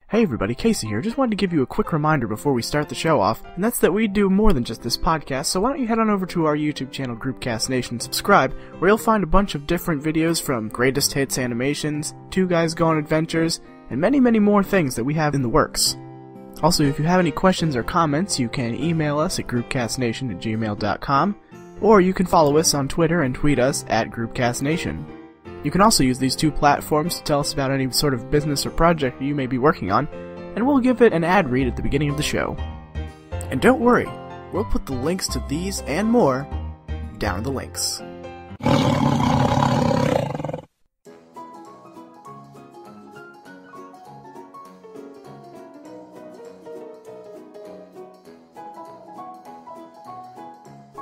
Hey everybody, Casey here. Just wanted to give you a quick reminder before we start the show off, and that's that we do more than just this podcast, so why don't you head on over to our YouTube channel, Groupcast Nation, and subscribe, where you'll find a bunch of different videos from greatest hits animations, Two Guys Go on Adventures, and many, many more things that we have in the works. Also, if you have any questions or comments, you can email us at groupcastnation@gmail.com, or you can follow us on Twitter and tweet us at groupcastnation. You can also use these two platforms to tell us about any sort of business or project you may be working on, and we'll give it an ad read at the beginning of the show. And don't worry, we'll put the links to these and more down in the links.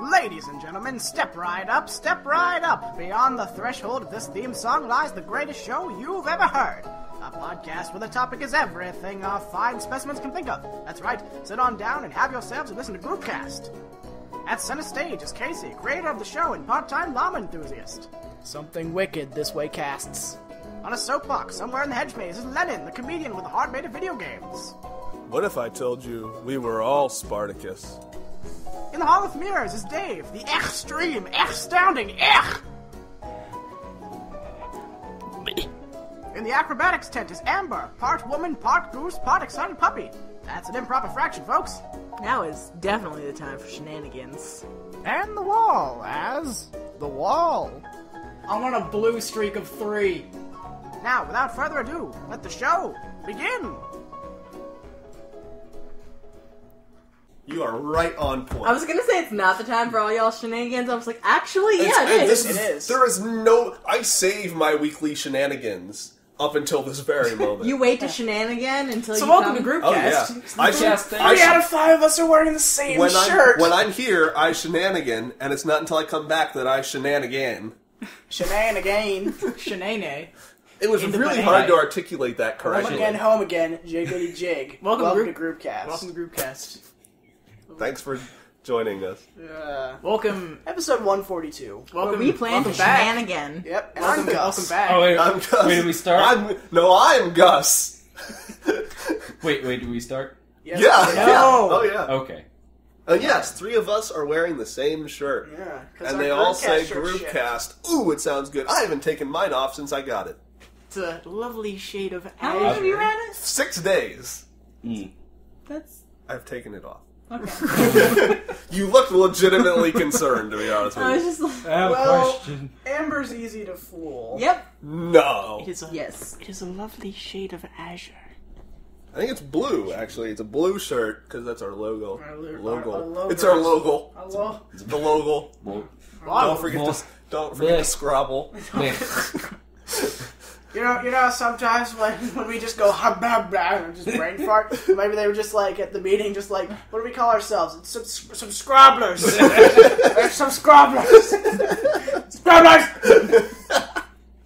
Ladies and gentlemen, step right up, step right up. Beyond the threshold of this theme song lies the greatest show you've ever heard. A podcast where the topic is everything our fine specimens can think of. That's right, sit on down and have yourselves a listen to Groupcast. At center stage is Casey, creator of the show and part-time llama enthusiast. Something wicked this way casts. On a soapbox somewhere in the hedge maze is Lennon, the comedian with a heart made of video games. What if I told you we were all Spartacus? In the Hall of Mirrors is Dave, the extreme, astounding, In the acrobatics tent is Amber, part woman, part goose, part excited puppy. That's an improper fraction, folks. Now is definitely the time for shenanigans. And the wall as the wall. I want a blue streak of 3. Now, without further ado, let the show begin. You are right on point. I was gonna say it's not the time for all y'all shenanigans. I was like, actually, yeah, it is. It is. There is no... I save my weekly shenanigans up until this very moment. You wait to shenanigan until So you welcome come. to Groupcast. Oh, yeah. I should... 3 out of 5 of us are wearing the same shirt. When I'm here, I shenanigan, and it's not until I come back that I shenanigan. Shenanigan. Shenane. It was In the really banana. hard to articulate that correctly. Home again, jiggity jig. Welcome to Groupcast. Welcome to Groupcast. Thanks for joining us. Welcome. Episode 142. Welcome. We plan to welcome back. shenanigan. Yep, and Welcome, I'm Gus. welcome back. Oh, wait, I'm Gus. wait, did we start? I'm Gus. Wait, did we start? Yes. Yeah. No. Oh, yeah. Okay. Yes, 3 of us are wearing the same shirt. Yeah. 'Cause And our they all Groupcast say shirt's shit. Groupcast. Ooh, it sounds good. I haven't taken mine off since I got it. It's a lovely shade of How long have you had it? 6 days. That's I've taken it off. okay. You looked legitimately concerned, to be honest I with was you. just like, I have Well- a question. Amber's easy to fool. yep, No. It is a, yes. It is a lovely shade of azure. I think it's blue, actually. It's a blue shirt, because that's our logo. Our lo- Logo. our logo. It's our logo. Hello. It's the logo. Well, Don't forget to scrabble. You know, sometimes when we just go ha blah blah and just brain fart, maybe they were just like at the meeting, just like, what do we call ourselves? It's some scrabblers. There's some scrabblers. Scrabblers.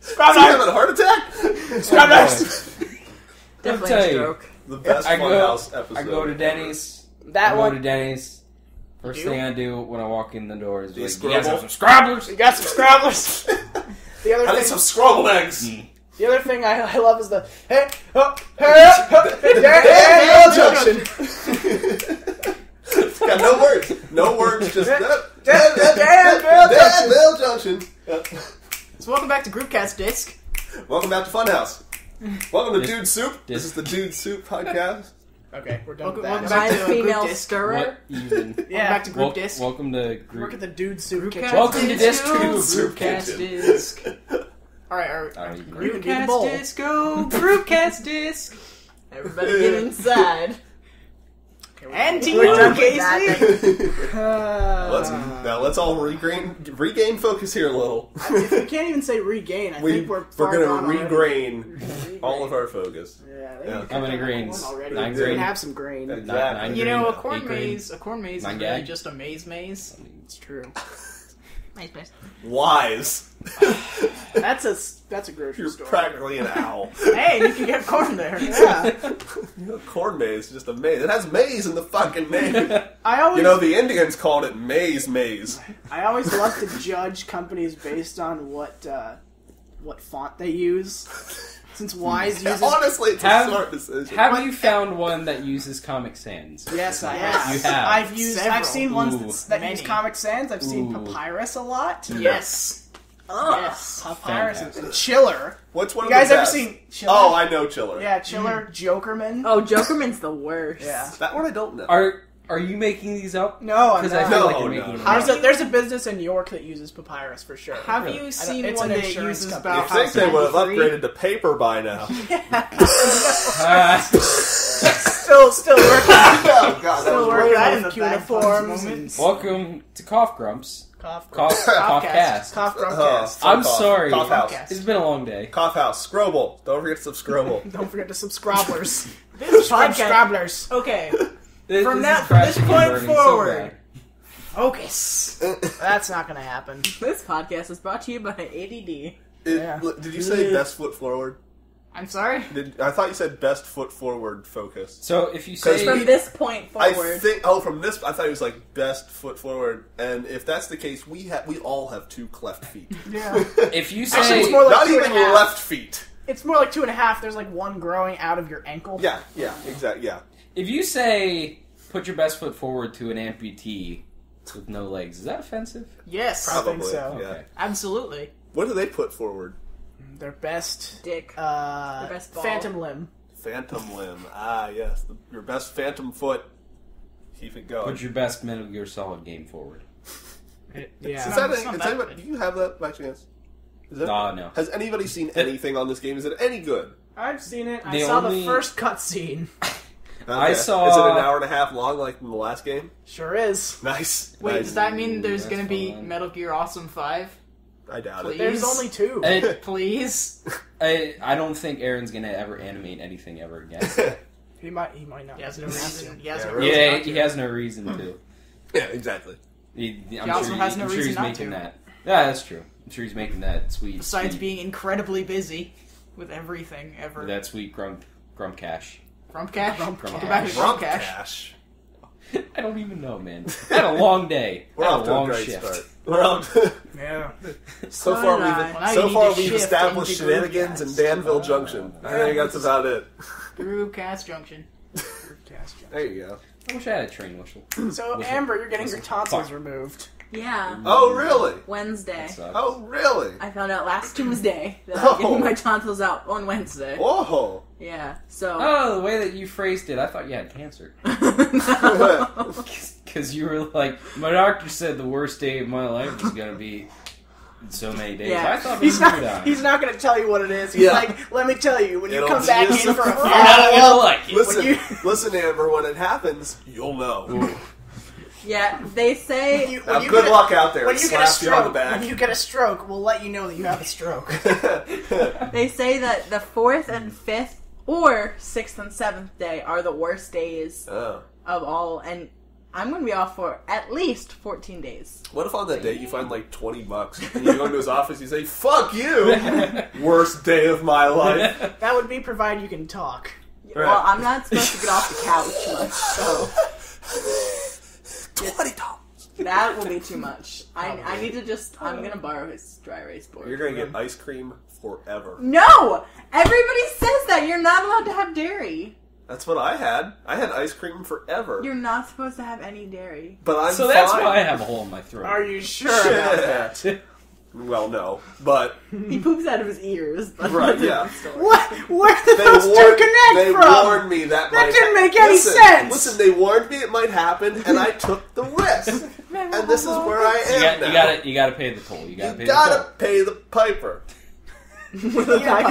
Is he having a heart attack? Scrabblers. Definitely tell a you. stroke. The best I Funhouse go, episode. I go to Denny's. That I one. go to Denny's. First You? thing I do when I walk in the door is Do you like, you guys scrabble? have some scrabblers? We got some scrabblers. The I need other some thing, scrambled eggs. the other thing I love is the hey Danville Junction. It's got no words. No words, just Danville Junction. So welcome back to Groupcast Disc. Welcome back to Funhouse. Welcome to Dude Soup. This is the Dude Soup podcast. Okay, we're done with Welcome that. back My to female Group Disc. stirrer. What even? Welcome back to Group Disc. Welcome to Work Group. at the Dude Soup Kitchen. Welcome to Disc Soup Groupcast Kitchen. Disc. Alright, Alright, you can- You can be the bowl. Groupcast Disc, go! Groupcast Disc! Everybody get inside. And to We're you, done with that. Casey! Let's all regain focus here a little. If we can't even say regain, I think we're far gonna gone already. regrain all of our focus. Yeah, I think Yeah. we How many got grains? one already. 9 We can grain? have some grain. Exactly. You know, a 8 corn grain. maze is Nine really gag? just a maze. It's true. Nice, nice. Wise. That's a grocery You're store. practically an owl. Hey, you can get corn there. Yeah. Corn maze is just a maze. It has maze in the fucking name. I always, You know, the Indians called it maze. I always love to judge companies based on what font they use. Since Wise uses... Honestly, it's a smart decision. Have you found one that uses Comic Sans? Yes, I Yes. have. You have. I've seen ones Ooh. that use Many. Comic Sans. I've seen Ooh. Papyrus a lot. Yes. Yes, Papyrus Fantastic. and Chiller. What's one You of guys the ever best? seen Chiller? Oh, I know Chiller. Yeah, Chiller, Jokerman. Oh, Jokerman's the worst. Yeah. That one I don't know. Are you making these up? No, I'm Because not. I feel like No, you're no, making no. them up. There's a business in York that uses Papyrus for sure. Have Really? you seen it's one an that insurance uses company. You about think they would have 93? upgraded to paper by now? Still working. Oh, God, that Still was working great. on in the the bad cuniforms puns and Welcome to Cough Grumps. cough, Cough Cast. cough, Grumpcast. I'm sorry. Cough House. Grumpcast. It's been a long day. Cough House. Scrobble. Don't forget to subscribe. Don't forget to subscribers. This podcast. Subscribers. Okay. This From is this crashing and point burning so forward. bad. Focus. That's not gonna happen. This podcast is brought to you by ADD. Yeah. Did you say best foot forward? I'm sorry. I thought you said best foot forward focus. So if you 'Cause say From this point I forward. think. From this, I thought it was like best foot forward. And if that's the case, we all have two cleft feet. Yeah. if you Actually, say it's more like Not 2.5. even left feet. It's more like 2.5. There's like one growing out of your ankle. Yeah, exactly. Yeah. if you say put your best foot forward to an amputee with no legs, is that offensive? Yes. I think Probably. so. Yeah. Okay. Absolutely. What do they put forward? Their best, Dick. best ball. phantom limb. Phantom limb. Ah, yes. Your best phantom foot. Keep it going. Put your best Metal Gear Solid game forward. Yeah. Is that It's not is that anybody, good. do you have that by chance? Is that, No. Has anybody seen anything on this game? Is it any good? I've seen it. I The saw only- the first cutscene. I saw- Is it an hour and a half long like in the last game? Sure is. Nice. Wait, Nice. does that mean there's that's going to be fun. Metal Gear Awesome 5? I doubt Please. it. There's only 2. Please? I don't think Aaron's gonna ever animate anything ever again. He might not. He has no He has reason. to. He has Yeah, no really? reason Yeah, not he to. has no reason to. Yeah, exactly. I'm also sure has no I'm sure reason he's not making to. that. Yeah, that's true. I'm sure he's making that sweet. Besides sweet, being incredibly busy with everything ever. that sweet grump cash. Grumpcash? Grump Get cash. back to Rump Grumpcash. cash. I don't even know, man. I had a long day. We're I had off a to a long great shift. start. We're off. Yeah. So So far, did I. Well, now you so need far to we've shift established into shenanigans in Groovecast. Danville Junction. I think that's about it. Groovecast Junction. There you go. I wish I had a train whistle. So, Whistle. Amber, you're getting your Whistle. tonsils Fuck. removed. Yeah. Oh, really? Wednesday. That sucks. Oh, really? I found out last Tuesday that Oh. I'm getting my tonsils out on Wednesday. Whoa. Yeah. So. Oh, the way that you phrased it, I thought you had cancer. No. Because you were like, my doctor said the worst day of my life was going to be in so many days. Yeah. I thought He's you were not. dying. He's not going to tell you what it is. He's Yeah. like, let me tell you. When you It'll come back be in for a a You're not going to like it. Listen, you- listen, Amber. When it happens, you'll know. Yeah, they say. Now, good luck out there. When It you get a slaps you on the stroke, back. when you get a stroke, we'll let you know that you have a stroke. They say that the 4th and 5th or 6th and 7th day are the worst days Oh. of all, and I'm going to be off for at least 14 days. What if on that day you find like $20 and you go into his office and you say, "Fuck you, worst day of my life." That would be provided you can talk. Right. Well, I'm not supposed to get off the couch much, so $20. that will be too much. I need to just. I'm going to borrow his dry erase board. You're gonna get ice cream forever. No! Everybody says that! You're not allowed to have dairy. That's what I had. I had ice cream forever. You're not supposed to have any dairy. But I'm So that's fine. why I have a hole in my throat. Are you sure about that? Yeah. Well, no, but He poops out of his ears. But right, yeah. What? Where did They those two warned, connect they from? warned me that That might didn't make any listen, sense. Listen, they warned me it might happen, and I took the risk. And this is where I am now. You gotta pay the toll. You gotta You pay gotta the toll. pay the piper. Yeah, If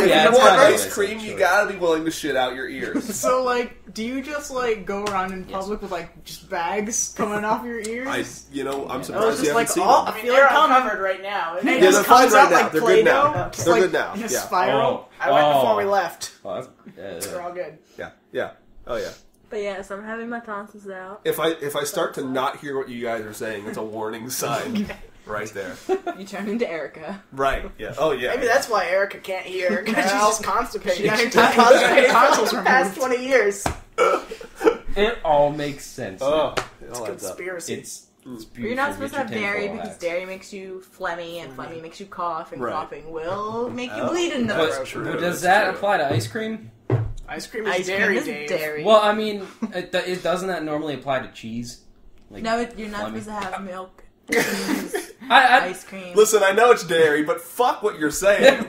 Yeah, you it's want kinda ice like cream, that, you sure. gotta be willing to shit out your ears. So, like, do you just, like, go around in public with, like, just bags coming off your ears? I'm That was surprised just you haven't like seen all- them. I mean, feel they're like I'm- uncovered right now. And Yeah, it they're just fine comes right out now. like They're good Play-Doh. now. Just They're like good now. in a Yeah. spiral. I went before we left. Oh, that's, They're all good. Yeah. Oh yeah. But yes, I'm having my tonsils out. If I start to not hear what you guys are saying, it's a warning sign. Right there. You turn into Erica. Right. Yeah. Oh yeah. Maybe that's why Erica can't hear, because she's Well, just constipated. she got her She's been tonsils- constipated tonsils for the past removed. 20 years. it all makes sense. Oh, now. it all adds up. Conspiracy. It's You're not supposed to have dairy because dairy makes you phlegmy, and phlegmy makes you cough, and coughing will make you bleed in the throat. But does that apply to ice cream? Ice cream is dairy, Dave. Well, I mean, it doesn't that normally apply to cheese? Like, no, you're not supposed to have milk, cheese, ice cream. Listen, I know it's dairy, but fuck what you're saying.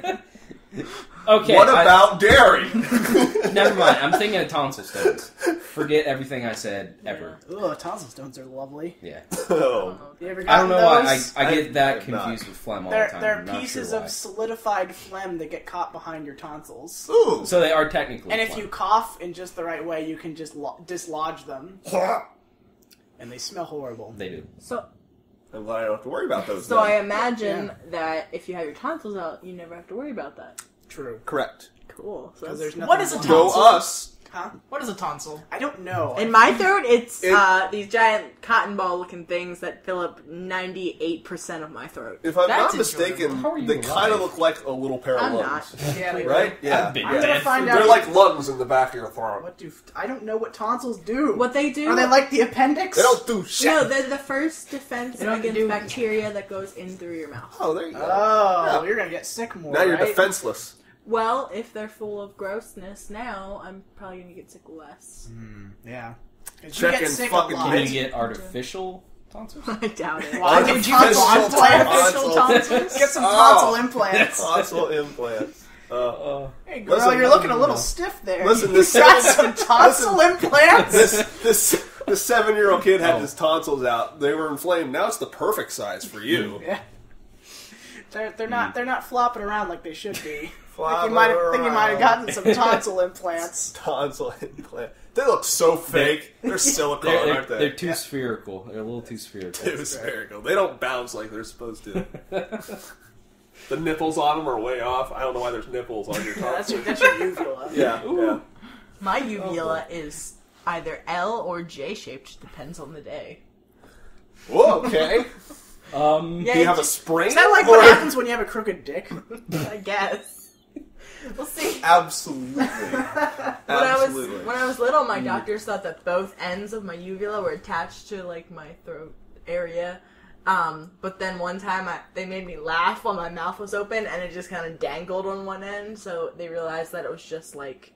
Okay. What about dairy? Never mind. I'm thinking of tonsil stones. Forget everything I said ever. Ugh, tonsil stones are lovely. Yeah. Oh. You ever I don't know why those? I get that I've confused not. with phlegm all the time. They're I'm not pieces sure why. of solidified phlegm that get caught behind your tonsils. Ooh. So they are technically. And if phlegm. you cough in just the right way, you can just dislodge them. And they smell horrible. They do. So I'm glad I don't have to worry about those. So then. I imagine that if you have your tonsils out, you never have to worry about that. True. Correct. Cool. So Because there's nothing What is a wrong. Go tonsil? us. Huh? What is a tonsil? I don't know. in my throat, it's It- these giant cotton ball looking things that fill up 98% of my throat. If I'm That's not mistaken, How are you they kind of alive? look like a little pair of I'm lungs. not. Yeah, Right? Yeah. I've been I'm gonna dead find for- out. They're like lungs in the back of your throat. What do I don't know what tonsils do. What they do? Are they like the appendix? They don't do shit. No, they're the first defense They don't against do- bacteria that goes in through your mouth. Oh, there you go. Oh, Yeah. you're gonna get sick more. Now you're right? defenseless. Well, if they're full of grossness now, I'm probably gonna get sick less. Yeah. 'Cause Check you get in sick fucking a lot. Can you get artificial tonsils? I doubt it. Why would you get Artificial tonsil tonsils. implants? Get some Oh. tonsil implants. Tonsil implants. Hey, girl, Listen, you're looking a little stiff there. listen, you this got seven- some tonsil implants. This 7-year-old kid had his tonsils out. They were inflamed. Now it's the perfect size for you. Yeah. They're not flopping around like they should be. Flopping think you might have around. gotten some tonsil implants. Tonsil implant. They look so fake. They're silicone, aren't they? They're too spherical. They're a little too spherical. Too spherical. They don't bounce like they're supposed to. The nipples on them are way off. I don't know why there's nipples on your tonsil. That's your uvula. Yeah. My uvula is either L or J shaped, depends on the day. Whoa, okay. Yeah, Do you have a spring? Is that like or- what happens when you have a crooked dick? I guess. We'll see. Absolutely. Absolutely. When I was little, my doctors thought that both ends of my uvula were attached to like my throat area. But then one time they made me laugh while my mouth was open, and it just kind of dangled on one end. So they realized that it was just like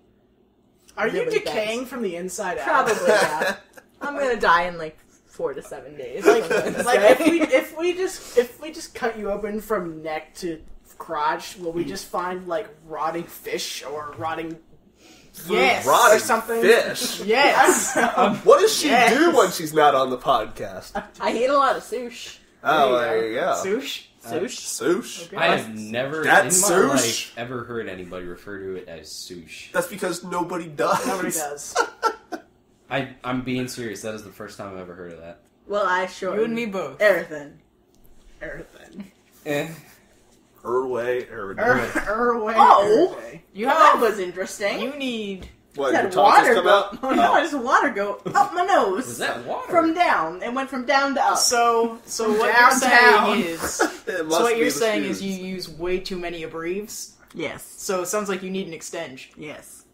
Are you really decaying dense. from the inside out? Probably, yeah. I'm gonna die in like 4 to 7 days. Like Like, if we just cut you open from neck to crotch, will we just find like rotting fish or rotting Yes. Rotting or something? fish. Yes. What does she Yes. do when she's not on the podcast? I eat a lot of sushi. Oh, there you go. Sush. Sush. I have never That's in my sush. life ever heard anybody refer to it as sush. That's because nobody does. Nobody does. I'm being serious. That is the first time I've ever heard of that. Well, I sure. You and me both. Everything. Eh. Her way, her way. Erway. Oh. You Well, have. that was interesting. You need. What, Had your tonsils water come go. out? Oh no! I just water go up my nose. Was that water? From down? It went from down to up. So what Downtown. you're saying is. It must So what be you're the saying shoes. is you use way too many abbreves. Yes. So it sounds like you need an extenge. Yes.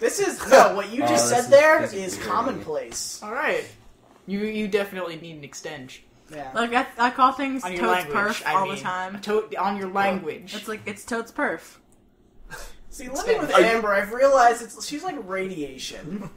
This is no. What you just this said there is is physically commonplace. All right. You definitely need an extenge Yeah. Like I call things on your totes language. perf I all mean, the time. on your language. It's like it's totes perf. See, living with Are you- Amber, I've realized she's like radiation.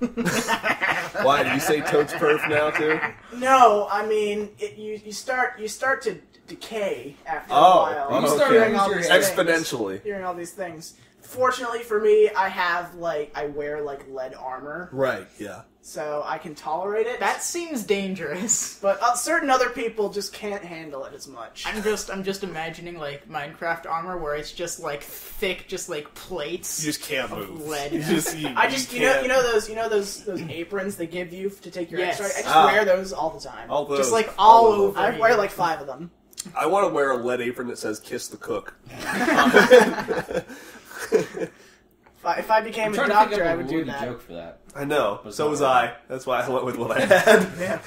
Why, did you say totes perf now, too? No, I mean you start to decay after a Oh, while. you start hearing to all lose these your things. Exponentially. Hearing all these things. Fortunately for me, I wear like lead armor, Right, yeah. so I can tolerate it. That seems dangerous. But certain other people just can't handle it as much. I'm just imagining like Minecraft armor where it's just like thick, just like plates. You just can't of move. lead. You just, you you know those aprons they give you to take your Yes. X-ray. I just Ah. wear those all the time. All those. Just like all of them. over. I wear like 5 of them. I want to wear a lead apron that says "Kiss the Cook." If I became I'm a trying to doctor, think I of a would do witty that. joke for that. I know. But So not was really. I. That's why I went with what I had. Yeah.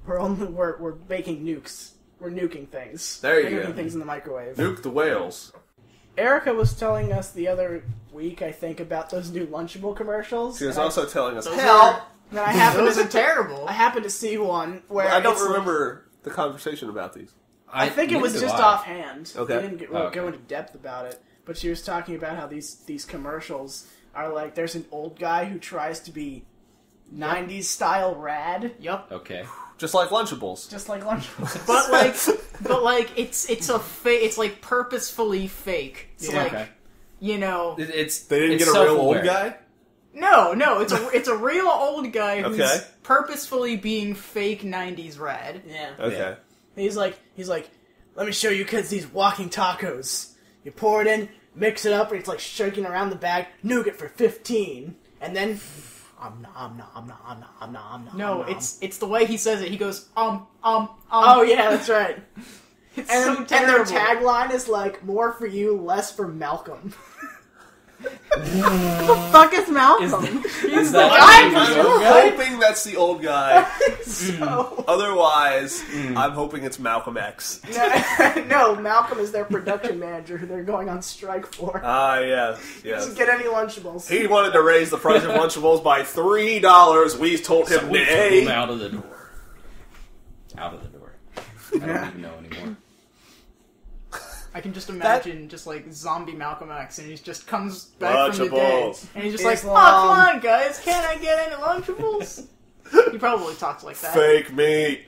we're baking nukes. We're nuking things. There you We're go. nuking things in the microwave. Nuke the whales. Erica was telling us the other week, I think, about those new Lunchable commercials. She was and also telling us, Those "Help! Then I happened Those are terrible. I happened to see one where I don't it's like- remember the conversation about these. I think it was neither just do I. offhand. Okay. We didn't go into depth about it, but she was talking about how these commercials are like, there's an old guy who tries to be 90s style rad. Yep. Okay. Just like Lunchables. Just like Lunchables. But like it's it's like purposefully fake. So Yeah. like Okay. you know, They didn't it's get a real old self-aware. guy? no, it's a real old guy who's Okay. purposefully being fake 90s rad. Yeah. Okay. He's like, let me show you kids these walking tacos. You pour it in, mix it up, and it's like shaking around the bag. Nougat for 15, and then No, it's the way he says it. He goes Oh yeah, that's right. It's And, so and their terrible. tagline is like, more for you, less for Malcolm. the fuck is Malcolm? Is the that guy the from old I'm hoping that's the old guy. So Otherwise, I'm hoping it's Malcolm X. no, Malcolm is their production manager who they're going on strike for. Ah, yes, He doesn't yes. get any Lunchables. He wanted to raise the price of Lunchables by $3. We told him So we took nay. him out of the door. Out of the door. I don't even know anymore. I can just imagine just like zombie Malcolm X, and he just comes back from the dead, Lunchables. and he's just like, "Oh, Islam. come on, guys, can't I get any Lunchables?" He probably talks like that. Fake meat.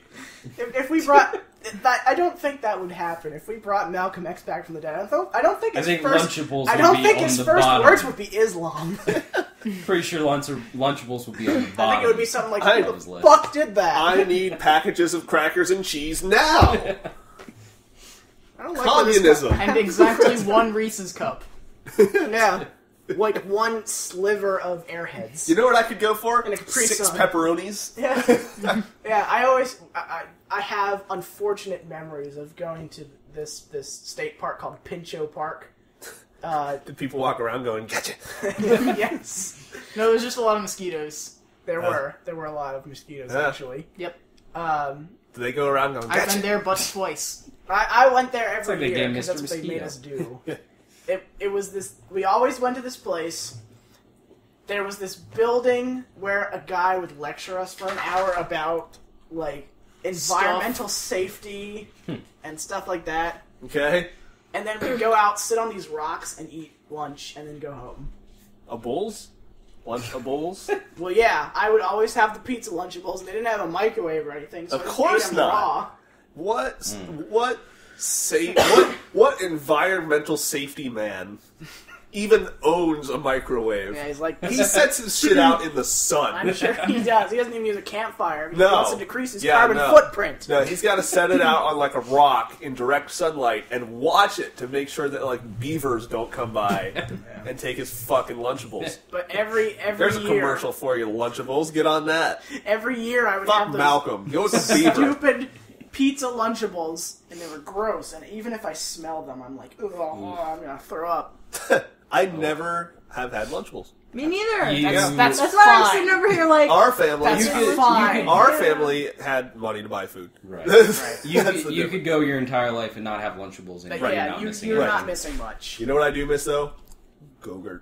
If we brought that, I don't think that would happen. If we brought Malcolm X back from the dead, I don't think I his think first. Lunchables I would don't be think on his the first bottom. words would be Islam. Pretty sure Lunchables would be on the bottom. I think it would be something like, I- "Who his the list. fuck did that?" I need packages of crackers and cheese now. I don't like where this Communism. And exactly one Reese's cup. Yeah, like one sliver of Airheads. You know what I could go for? And a Capri 6 Sun. pepperonis. Yeah, yeah. I have unfortunate memories of going to this state park called Pincho Park. Did people walk around going, "Gotcha"? Yes, No, there's just a lot of mosquitoes. there were a lot of mosquitoes Yeah. actually. Yep. Do they go around going, I've "Gotcha"? been there but twice. I went there like every the year game because Mr. that's what they made Mosquito. us do. It was this. We always went to this place. There was this building where a guy would lecture us for an hour about like environmental safety and stuff like that. Okay. And then we'd go out, sit on these rocks, and eat lunch, and then go home. A Bulls? Lunch a Bulls? Well, yeah, I would always have the pizza Lunchables, and they didn't have a microwave or anything, so Of I just course ate them not. raw. What environmental safety man even owns a microwave? Yeah, he's like, He sets his shit out in the sun. I'm sure he does. He doesn't even use a campfire. He No. wants to decrease his Yeah, carbon no. footprint. No, he's got to set it out on like a rock in direct sunlight and watch it to make sure that like beavers don't come by and take his fucking Lunchables. But every There's a year, commercial for you, Lunchables. Get on that. every year I would Fuck have those Malcolm. Go with the beaver. stupid pizza Lunchables, and they were gross. And even if I smell them, I'm like, oh, I'm gonna throw up. I never have had Lunchables. Me neither. You- That's That's why I'm fine. sitting over here like, Our family, That's could- fine. our family had money to buy food. Right. That's You the could difference. go your entire life and not have Lunchables, and But you're yeah, not missing you're it. not missing much. You know what I do miss though? Gogurt.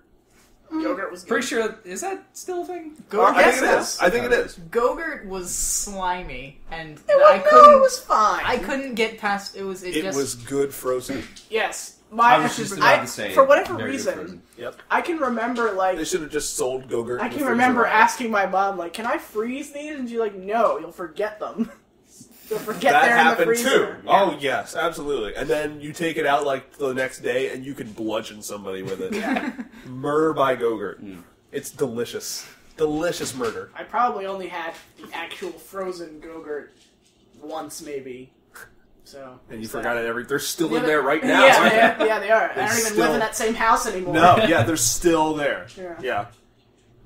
Yogurt was good. Pretty sure, is that still a thing? I think it Yes, is. I think it is. Gogurt was slimy, and It was, I couldn't. no, it was fine. I couldn't get past. It It just was good frozen. Yes. I was just about to say, for whatever very good reason, frozen. Yep. I can remember like They should have just sold Gogurt. I in the can remember freezer. asking my mom like, "Can I freeze these?" And she's like, "No, you'll forget them. You'll forget That they're in the happened freezer." too. Yeah. Oh yes, absolutely. And then you take it out like the next day, and you can bludgeon somebody with it. Murder by Gogurt. It's delicious. Delicious murder. I probably only had the actual frozen Gogurt once, maybe. So And you so- forgot it. They're still Yeah, in there right now. Yeah, they are. I don't even still- live in that same house anymore. No, yeah, they're still there. Yeah. Yeah.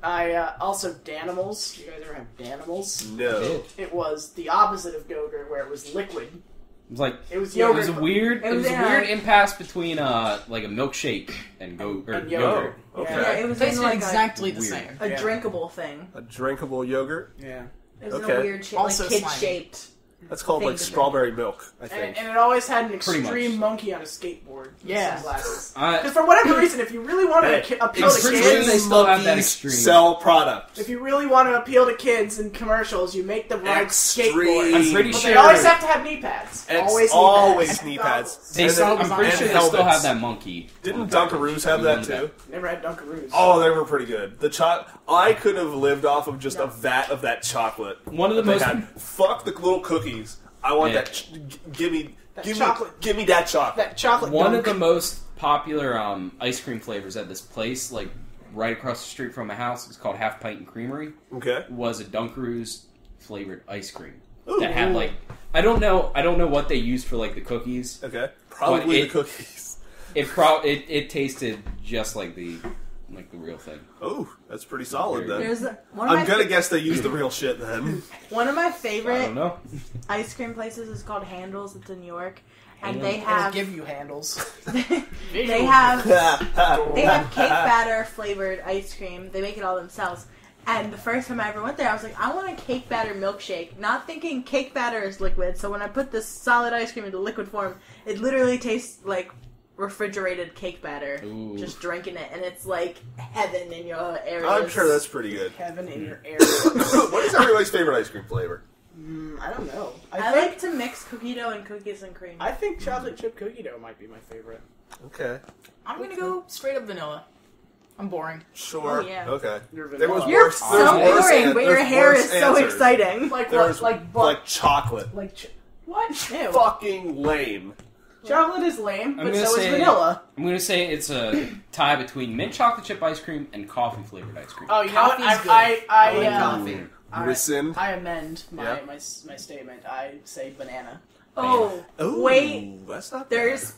I also Danimals. You guys ever have Danimals? No. It was the opposite of Gogurt, where it was liquid. It was like It was it yogurt. was a weird, It was a in weird a- impasse between like a milkshake and And yogurt. yogurt. Okay. yeah, it was tasted in like exactly the weird. same. a Yeah. drinkable thing. A drinkable yogurt. Yeah. It was in Okay. a weird shape, Also like kid slimy. shaped. That's called thing like to strawberry milk, I And, think. and it always had an Pretty extreme much. monkey on a skateboard. With Yeah. sunglasses. I- Because for whatever reason, if you really want to appeal to I'm pretty sure kids, they still have that monkeys extreme. sell products. if you really want to appeal to kids in commercials, you make them ride Extreme. skateboards. I'm pretty But sure they always have to have knee pads. It's always knee And pads. goggles. They And still, then- I'm pretty and sure they still helmets. have that monkey. Didn't Dunkaroos have that too? Never had Dunkaroos. Oh, they were pretty good. I could have lived off of just a vat of that chocolate. One of the They most had. Fuck the little cookies. I want Yeah. that. Give me chocolate. Give me that chocolate. That chocolate One dunk. of the most popular ice cream flavors at this place, like right across the street from my house, it's called Half Pint and Creamery, Okay. was a Dunkaroos flavored ice cream Ooh. that had like I don't know what they used for like the cookies. Okay. Probably it- the cookies. It tasted just like the real thing. Oh, that's pretty solid then. There's one of I'm gonna guess they use the real shit then. One of my I favorite don't know. ice cream places is called Handles. It's in New York, and Handles? they It'll have give you handles. they have cake batter flavored ice cream. They make it all themselves. And the first time I ever went there, I was like, I want a cake batter milkshake. Not thinking cake batter is liquid. So when I put this solid ice cream into liquid form, it literally tastes like refrigerated cake batter. Ooh. Just drinking it, and it's like heaven in your area. I'm sure that's pretty good. Heaven in your area. What is everybody's favorite ice cream flavor? I don't know. I like to mix cookie dough and cookies and cream. I think chocolate chip cookie dough might be my favorite. Okay. I'm gonna go straight up vanilla. I'm boring. Sure. Oh, yeah. Okay. You're There was vanilla. You're worse. so there's worse boring, an- but your there's hair worse is so answers. exciting. Like There's what? like chocolate. What? Ew. Fucking lame. Chocolate is lame, I'm but gonna so is say- vanilla. I'm gonna say it's a tie between mint chocolate chip ice cream and coffee flavored ice cream. Oh, you know what? Coffee's good. I like coffee. Listen. I amend my, Yeah. my statement. I say banana. Oh, Ooh, wait. That's not There's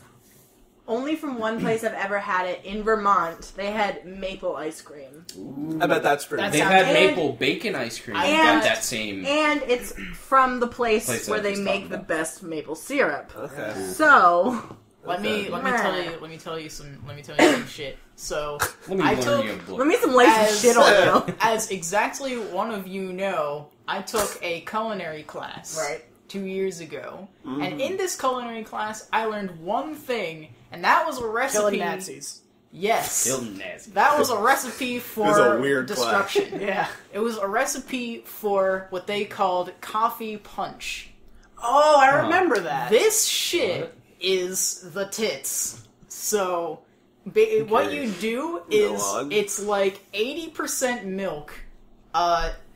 only from one place I've ever had it in Vermont. They had maple ice cream, bad. I bet that's pretty That They've good. sounds- had And- maple bacon ice cream. and- Got that same. and it's from the place Place I where was they just make talking the about. best maple syrup. Okay. So Let me tell you some shit. So Let me I learn took- you a book. let me some lace and shit on you. as exactly one of you know, I took a culinary class Right. 2 years ago, and in this culinary class, I learned one thing, and that was a recipe. Killing Nazis. Yes, Still nasty. that was a recipe for was a weird class. destruction. Yeah. It was a recipe for what they called coffee punch. Oh, I remember that. This shit is the tits. So, what you do Go is on. it's like 80% milk,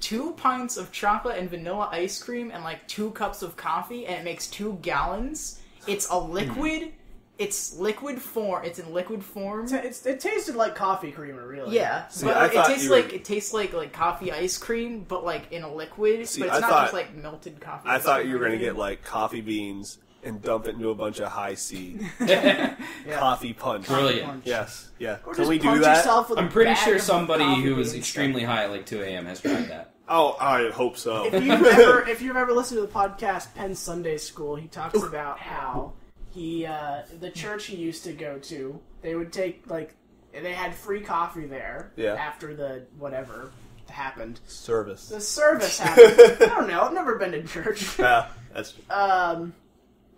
2 pints of chocolate and vanilla ice cream, and like 2 cups of coffee, and it makes 2 gallons. It's a liquid. It's liquid form. It's in liquid form. It tasted like coffee creamer, really. Yeah, See, but I it thought tastes you were- like coffee ice cream, but like in a liquid. See, but it's I not thought- just like melted coffee. I ice thought cream you were or going to get anything. like coffee beans and dump it into a bunch of high C Yeah. coffee punch. Brilliant. Yes, yeah. Or Can just we do punch that? yourself with a I'm pretty bag sure of somebody coffee who was beans. extremely high at like 2 a.m. has tried that. Oh, I hope so. If you've ever listened to the podcast Penn Sunday School, he talks about how the church he used to go to, they would take they had free coffee there. Yeah. After the whatever happened. Service. The service happened. I don't know. I've never been to church. Yeah, that's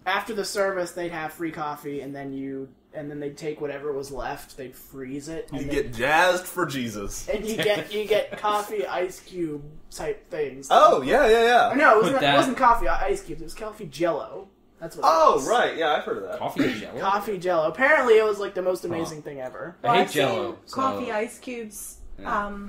After the service, they'd have free coffee, and then they'd take whatever was left, they'd freeze it, and you then- get jazzed for Jesus. and you get coffee ice cube type things. Oh yeah. Or no, Put it that- wasn't coffee ice cubes. It was coffee Jello. That's what. it Oh was. right, yeah, I've heard of that. Coffee and jello? Coffee Jello. Apparently, it was like the most amazing thing ever. I hate I've seen jello. So coffee ice cubes. Yeah.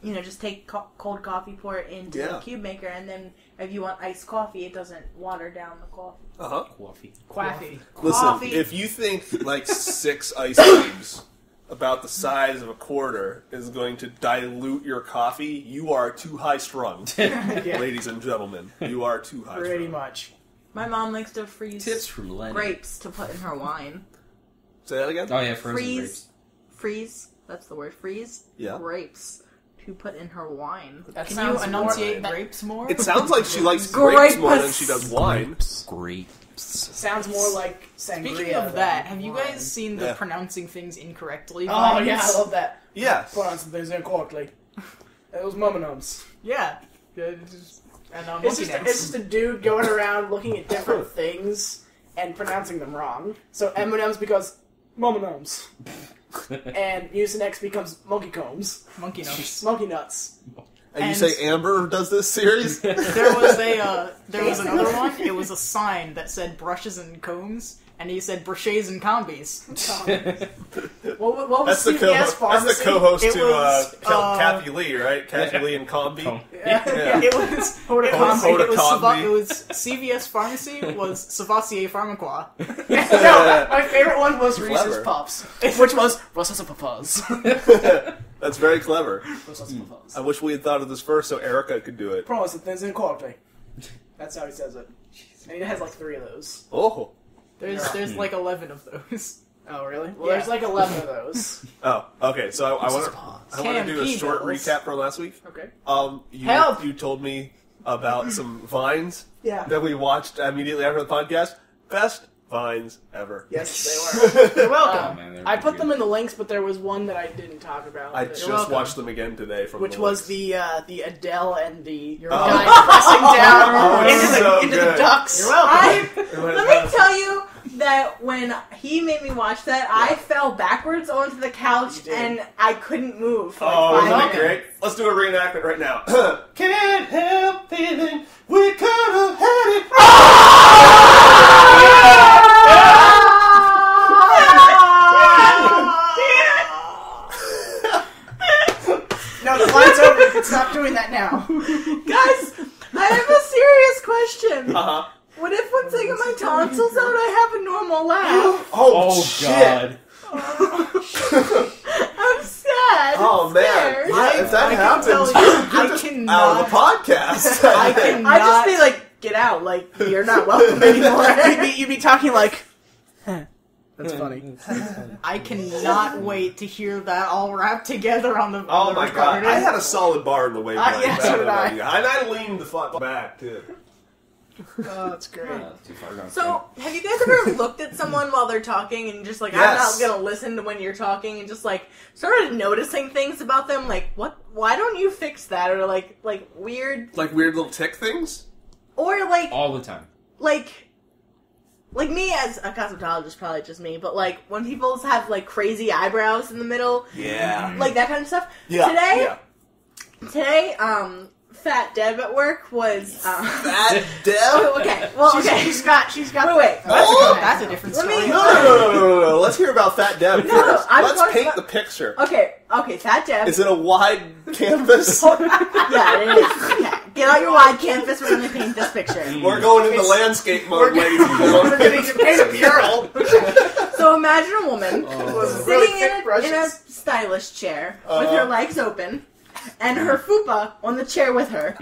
You know, just take cold coffee, pour it into Yeah. the cube maker, and then if you want iced coffee, it doesn't water down the coffee. coffee. Quaffy. Listen, Coffee. if you think like 6 ice cubes about the size of a quarter is going to dilute your coffee, you are too high strung, Yeah, ladies and gentlemen. You are too high pretty strung. much. My mom likes to freeze Tips from Lenny. grapes to put in her wine. Say that again. Oh yeah, frozen grapes. Freeze. That's the word. Freeze. Yeah. grapes to put in her wine. Can you sounds enunciate more- grapes more? It sounds like she likes Grape grapes more than us. she does wine. Grapes. Sounds more like sangria. Speaking of that, than have you wine. guys seen the Yeah. pronouncing things incorrectly? Oh vines? yeah, I love that. Yes. Put on some things incorrectly. Those mumminums. Yeah. And It's monkey just a dude going around looking at different things and pronouncing them wrong. So M&M's becomes Momonums. And Mucinex becomes Monkey Combs. Monkey nuts. Monkey Nuts. And you say Amber does this series? There was another one. It was a sign that said brushes and combs, and he said brushes and combis. What was That's the CVS Pharmacy? That's the co-host It to was, Kathy Lee, right? Kathy Lee and Combi. Yeah. It was CVS Pharmacy was Savassier Pharmaquois. No, my favorite one was Clever. Reese's Puffs, which was Reese's Puffs. That's very clever. Reese's Puffs. I wish we had thought of this first so Erica could do it. Promise, things in quality. That's how he says it. And he has like 3 of those. Oh. There's like 11 of those. Oh, really? Well, Yeah. there's like 11 of those. Oh, okay. So I want Cam to do a P short bills. recap from last week. Okay. You you told me about some vines Yeah. that we watched immediately after the podcast. Best vines ever. Yes, they were. You're welcome. Oh, man, they're I pretty put good. them in the links, but there was one that I didn't talk about. I But- just welcome. watched them again today from which the was links. the Adele and the Oh. guy pressing down it's into, so into the good. ducks. You're welcome. Let me tell you that when he made me watch that, I fell backwards onto the couch You did. and I couldn't move for like Oh, 5 isn't minutes. it great? Let's do a reenactment right now. Can't help feeling we could have had it. No, the line's over. You can stop doing that now. Guys, I have a serious question. Uh-huh. What if when taking my tonsils out, I have a normal laugh? Oh, God. I'm sad. Oh, man. Yeah, if that I can happens, tell you, you're I just cannot- out of the podcast. I cannot. I'd just be like, get out. Like, you're not welcome anymore. You'd be talking like, huh. That's funny. I cannot wait to hear that all wrapped together on the. Oh on the my god, recording. I had a solid bar in the way. Yeah, so did I. And I leaned the fuck back, too. Oh, that's great. Too far gone. So, have you guys ever looked at someone while they're talking and just like, Yes. I'm not gonna listen to when you're talking and just like started noticing things about them? Like, what? Why don't you fix that? Or like weird, Like weird little tick things? or like all the time. like me as a cosmetologist, probably just me, but like when people have like crazy eyebrows in the middle, Yeah. like that kind of stuff. Yeah. Today, Fat Deb at work was. That Deb? Oh, okay. Well, okay. She's got. Wait. That's a different Let story. me- No. Let's hear about Fat Deb first. I'm Let's talking paint about- the picture. Okay, Fat Deb. Is it a wide canvas? Yeah, it is. Okay. Get out your wide canvas. We're gonna paint this picture. We're going into landscape mode, ladies and We're gentlemen. going to paint a mural. So imagine a woman With really sitting thick in brushes. a stylish chair with her legs open and her fupa on the chair with her.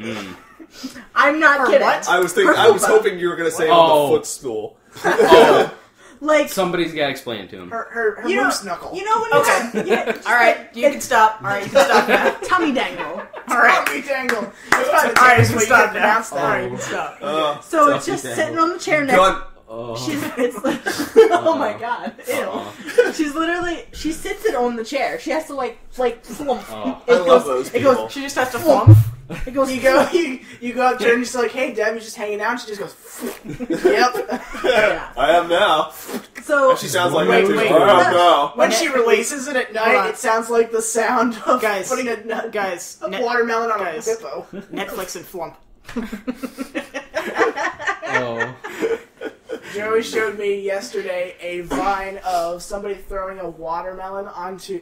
I'm not Her kidding. what? I was fupa. hoping you were going to say on Oh. the footstool. Oh, Like somebody's got to explain it to him. Her you know, moose knuckle. you know when Okay. yeah, All right, you can stop. All right, you can stop now. tummy dangle. All right, Tommy Dangle. all right, you can stop now. pronounce All that. right, you can stop. So Tummy it's just dangle. sitting on the chair next. Done. Oh. It's like, oh my god, ew. She's literally, she sits it on the chair. She has to like flump. Oh. I love those It people. goes, She just has to flump. It goes. You go up to her and she's like, "Hey, Deb," you're just hanging out. And she just goes, "Yep." yeah. I am now. So She sounds like Wait, that too. wait. I am now. When she releases it at Hold night, on. it sounds like the sound of Guys, putting a Guys, watermelon on guys. a hippo. Netflix and flump. Oh. Joey showed me yesterday a vine of somebody throwing a watermelon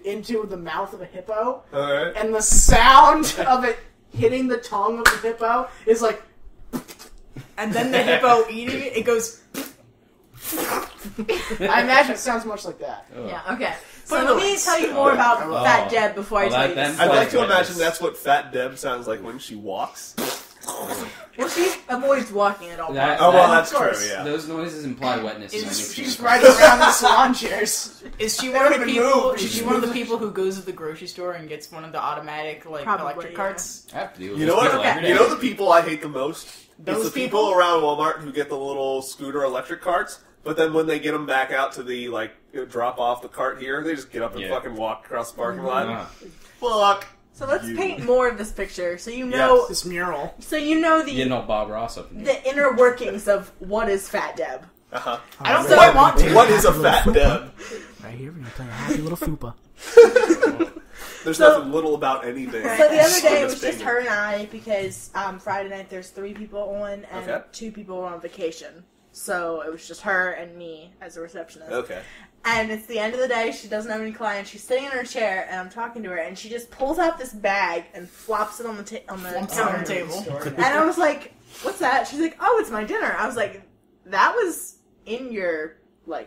into the mouth of a hippo, Alright. and the sound of it hitting the tongue of the hippo is like. And then the hippo eating it, it goes. I imagine it sounds much like that. yeah, okay. So Put it let in me the tell you links. more about Oh. Fat Deb before I Well, tell that you then- this. I'd like to Witness. imagine that's what Fat Deb sounds like when she walks. Well, she avoids walking at all That- times. Oh, well, that- that's Of course. true, yeah. Those noises imply wetness. Is- and I think She's she's riding around in salon chairs. Is she They one of don't the even people? move. Is she one of the people who goes to the grocery store and gets one of the automatic Probably, electric yeah. carts? I have to deal with You know those what? people every day. You know the people I hate the most? Those It's the people around Walmart who get the little scooter electric carts, but then when they get them back out to the drop off the cart here, they just get up and Yeah. fucking walk across the parking lot. Ah. Fuck So let's paint more of this picture, so you know. Yes. This mural. So you know the You know Bob Ross up in here. the inner workings of what is Fat Deb. Uh-huh. I don't So- quite want to. What is a fat Deb? Right here, we're gonna play a happy little fupa. There's So- nothing little about anything. So the other day it in was this just painting. her and I because Friday night there's 3 people on and Okay. 2 people were on vacation. So it was just her and me as a receptionist. Okay. And it's the end of the day, she doesn't have any clients, she's sitting in her chair and I'm talking to her and she just pulls out this bag and flops it on the Flumps it counter. on the table. And I was like, what's that? She's like, oh, it's my dinner. I was like, that was in your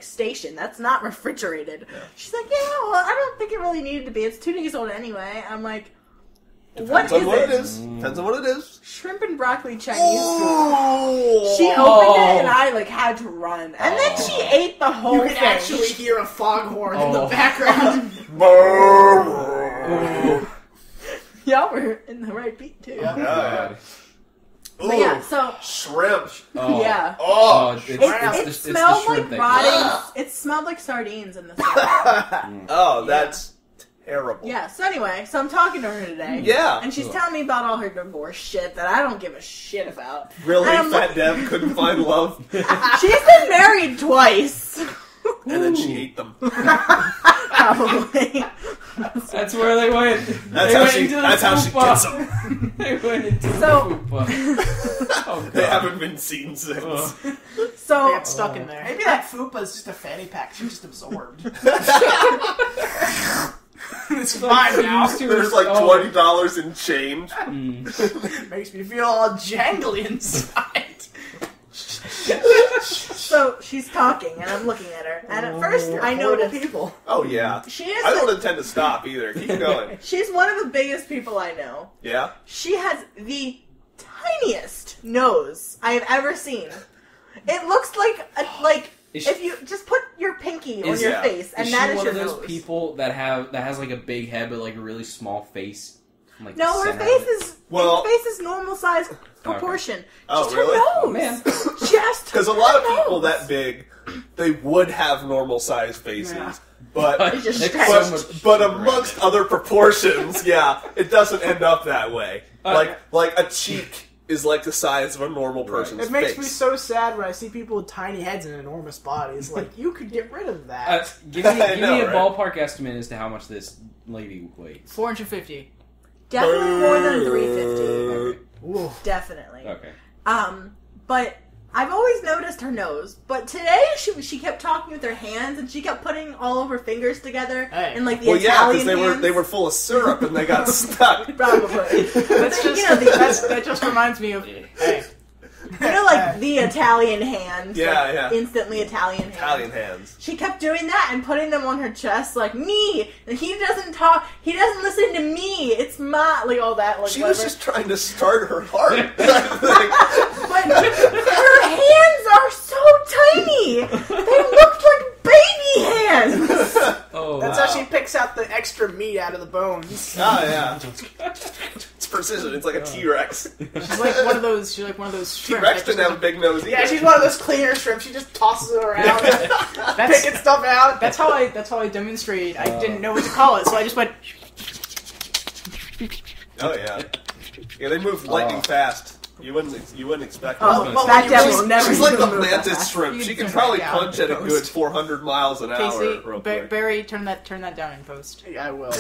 station. That's not refrigerated. Yeah. She's like, yeah, well, I don't think it really needed to be. It's 2 days old anyway. I'm like, Depends what on what is it is. Depends on what it is. Shrimp and broccoli Chinese food. Oh! She opened it and I had to run. And then she ate the whole You thing. can actually hear a foghorn in the background. Yeah, we're in the right beat too. Yeah. But yeah, so Shrimp. Oh. yeah. Oh, It's It the smelled shrimp like thing. rotting. It smelled like sardines in the salad. oh, that's terrible. Yeah, so anyway, so I'm talking to her today. Yeah. And she's telling me about all her divorce shit that I don't give a shit about. Really, And I'm Fat Deb couldn't find love, She's been married twice. and then she ate them. Probably. That's where they went. That's They how went she. into the That's how she fupa. gets them. They went into So- the fupa. Oh, They God. haven't been seen since. Ugh. So They got stuck in there. Maybe that fupa is just a fanny pack. She just absorbed. It's fine now. There's like $20 in change. Makes me feel all jangly inside. So she's talking, and I'm looking at her. And at first, I noticed people. Oh yeah. she is. I don't intend to stop either. Keep going. She's one of the biggest people I know. Yeah. She has the tiniest nose I have ever seen. It looks like Is if you just put your pinky on is- your yeah. face, and Is that she is one your of those nose. people that has like a big head but like a really small face? Like No, the her center face of it? is Well- her face is normal size proportion. Oh, Just really? her Oh, nose. man. Just Because a lot of her people nose. that big, they would have normal sized faces, Yeah. but just It's stretched. so much but shit amongst around other proportions, yeah, it doesn't end up that way. Like a cheek is like the size of a normal person's It makes face. me so sad when I see people with tiny heads and enormous bodies. Like, you could get rid of that. Give me I know, a right? ballpark estimate as to how much this lady weighs. 450. Definitely more than 350. Ooh. Definitely. Okay. But I've always noticed her nose. But today she kept talking with her hands and she kept putting all of her fingers together Hey. in like the Well, yeah, Italian because hands. they were full of syrup and they got stuck. Probably. That's just You know, that just reminds me of. Hey, You know, like the Italian hand. Yeah, like, yeah. Instantly Italian hand. Italian hands. She kept doing that and putting them on her chest, like me. And he doesn't talk. He doesn't listen to me. It's my like all that. Like She was whatever. just trying to start her heart. But her hands are so tiny. They look like baby hands. Oh, That's how she picks out the extra meat out of the bones. Oh yeah, it's precision. It's like a T-Rex. she's like one of those. She's like one of those shrimp. T-Rex that didn't just- have a big nose either. Yeah, she's one of those cleaner shrimp. She just tosses it around, That's picking stuff out. that's how I demonstrated. I didn't know what to call it, so I just went. Oh yeah, yeah. They move lightning fast. You wouldn't expect. Oh, that. well, that devil will never She's like the move that mantis fast. shrimp. You She can can turn probably that down punch at a in good post. 400 miles an hour. Casey, Real quick. Barry, turn that down in post. I will.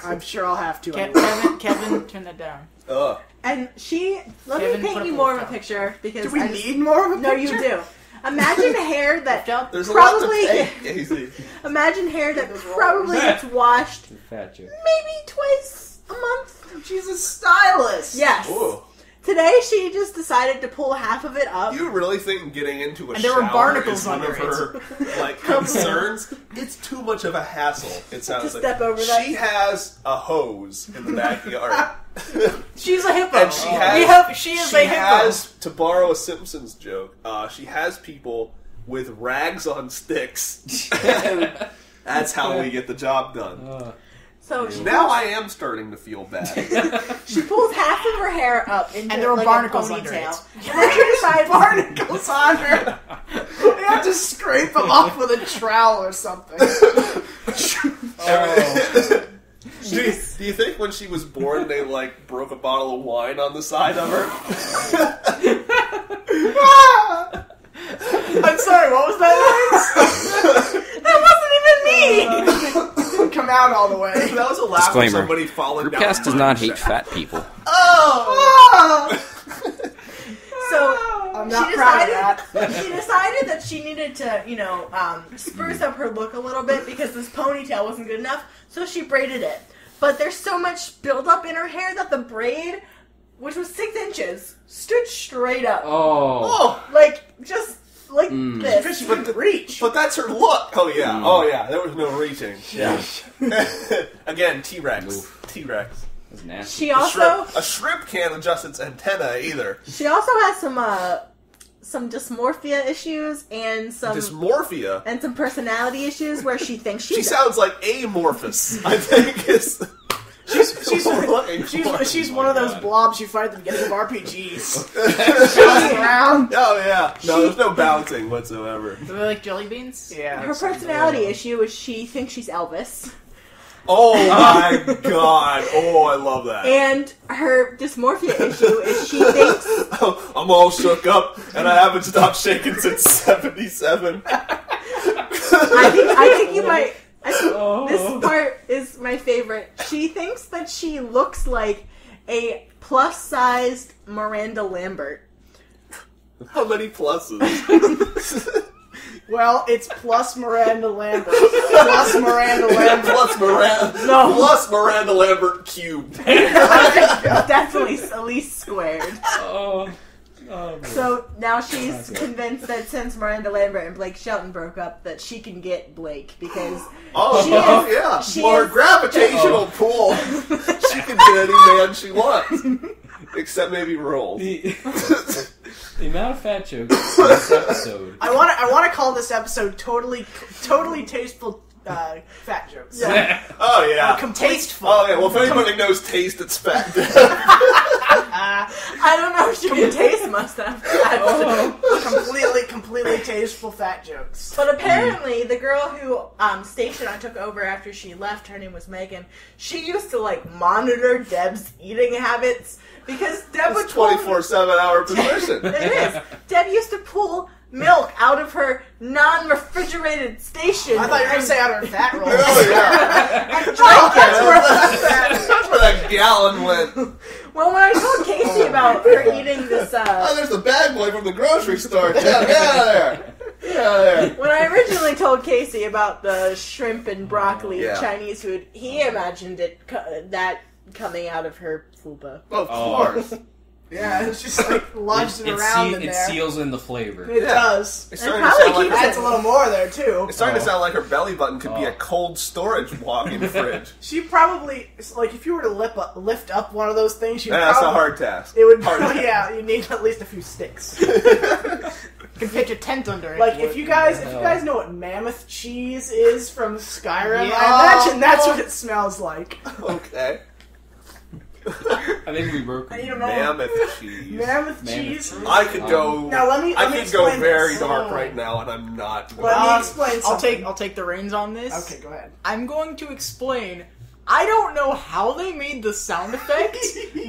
I'm sure I'll have to. Kevin, turn that down. Ugh. And let Kevin, me put paint up you a more of a photo. picture because Do we I just- need more of a No, picture? you do. Imagine hair that There's a lot to probably. take, Casey. Imagine hair that probably gets washed fat joke. maybe twice a month. She's a stylist. Yes. Ooh. Today she just decided to pull half of it up. You really think getting into a And there were shower barnacles is one under of her like concerns? It's too much of a hassle. It sounds To like step over that. she has a hose in the backyard, She's a hippo. and she has she is she a hippo. has, to borrow a Simpsons joke, she has people with rags on sticks. And that's how we get the job done. So she Now I am starting to feel bad. She pulls half of her hair up into And there were like barnacles a under ponytail. it. And then she decides Barnacles on her. You have to scrape them off with a trowel or something. Everything- Do you think when she was born they, like, broke a bottle of wine on the side of her? I'm sorry, what was that That wasn't even me! Didn't come out all the way. That was a laugh of Disclaimer. somebody falling down. Groupcast does not hate fat people. Oh! So I'm not proud of that. she decided that she needed to, spruce up her look a little bit because this ponytail wasn't good enough, so she braided it. But there's so much buildup in her hair that the braid, which was 6 inches, stood straight up. Oh. Just like this. She couldn't reach. But that's her look. Oh, yeah. Oh, yeah. There was no reaching. Yeah. Again, T-Rex. T-Rex. That's nasty. She also A shrimp can't adjust its antenna either. She also has some dysmorphia issues and some Dysmorphia? and some personality issues where she thinks She sounds like amorphous, I think is... She's one of those blobs you fight at the beginning of RPGs. Bouncing around. Oh, yeah. No, there's no bouncing whatsoever. Do they like jelly beans? Yeah. her personality issue is she thinks she's Elvis. Oh, my God. Oh, I love that. And her dysmorphia issue is she thinks I'm all shook up, and I haven't stopped shaking since 77. I think you might. This part is my favorite. She thinks that she looks like a plus-sized Miranda Lambert. How many pluses? Well, it's plus Miranda Lambert. Plus Miranda Lambert. Plus Miranda. No. Plus Miranda Lambert cubed. Definitely at least squared. Oh. So now she's convinced that since Miranda Lambert and Blake Shelton broke up, that she can get Blake because Her gravitational pull. She can get any man she wants, except maybe Rolls. The amount of fat jokes in this episode. I want to call this episode totally tasteful fat jokes. Yeah. Oh yeah. Tasteful. Oh yeah. Well, if anybody knows taste, it's fat. I don't know if she can taste must have. Completely tasteful fat jokes. But apparently, the girl who station I took over after she left, her name was Megan. She used to monitor Deb's eating habits because Deb would 24/7-hour position. It is. Deb used to pull milk out of her non-refrigerated station. I thought you were going to say out of her fat roll. Oh yeah. And drink it. That's where that gallon went. Well, when I told Casey about her eating this, Oh, there's the bad boy from the grocery store. Get out of there. Get out of there. when I originally told Casey about the shrimp and broccoli Yeah. Chinese food, he imagined that coming out of her fupa. Of course. Yeah, it's just lodged it around in it there. seals in the flavor. It does. It's And starting to probably sound like keeps Adds a little more there too. It's starting to sound like her belly button could be a cold storage walk-in fridge. She probably if you were to lift up one of those things, That's a hard task. It would. Hard task. Yeah, you need at least a few sticks. You can pitch a tent under it. If you guys know what mammoth cheese is from Skyrim, Yeah. I imagine that's what it smells like. Okay. I think we broke. I need a moment. Mammoth cheese. Mammoth cheese. I could go. Now let me I could go explain very this. dark right now, and I'm not. Let me explain I'll something. take the reins on this. Okay, go ahead. I'm going to explain. I don't know how they made the sound effect,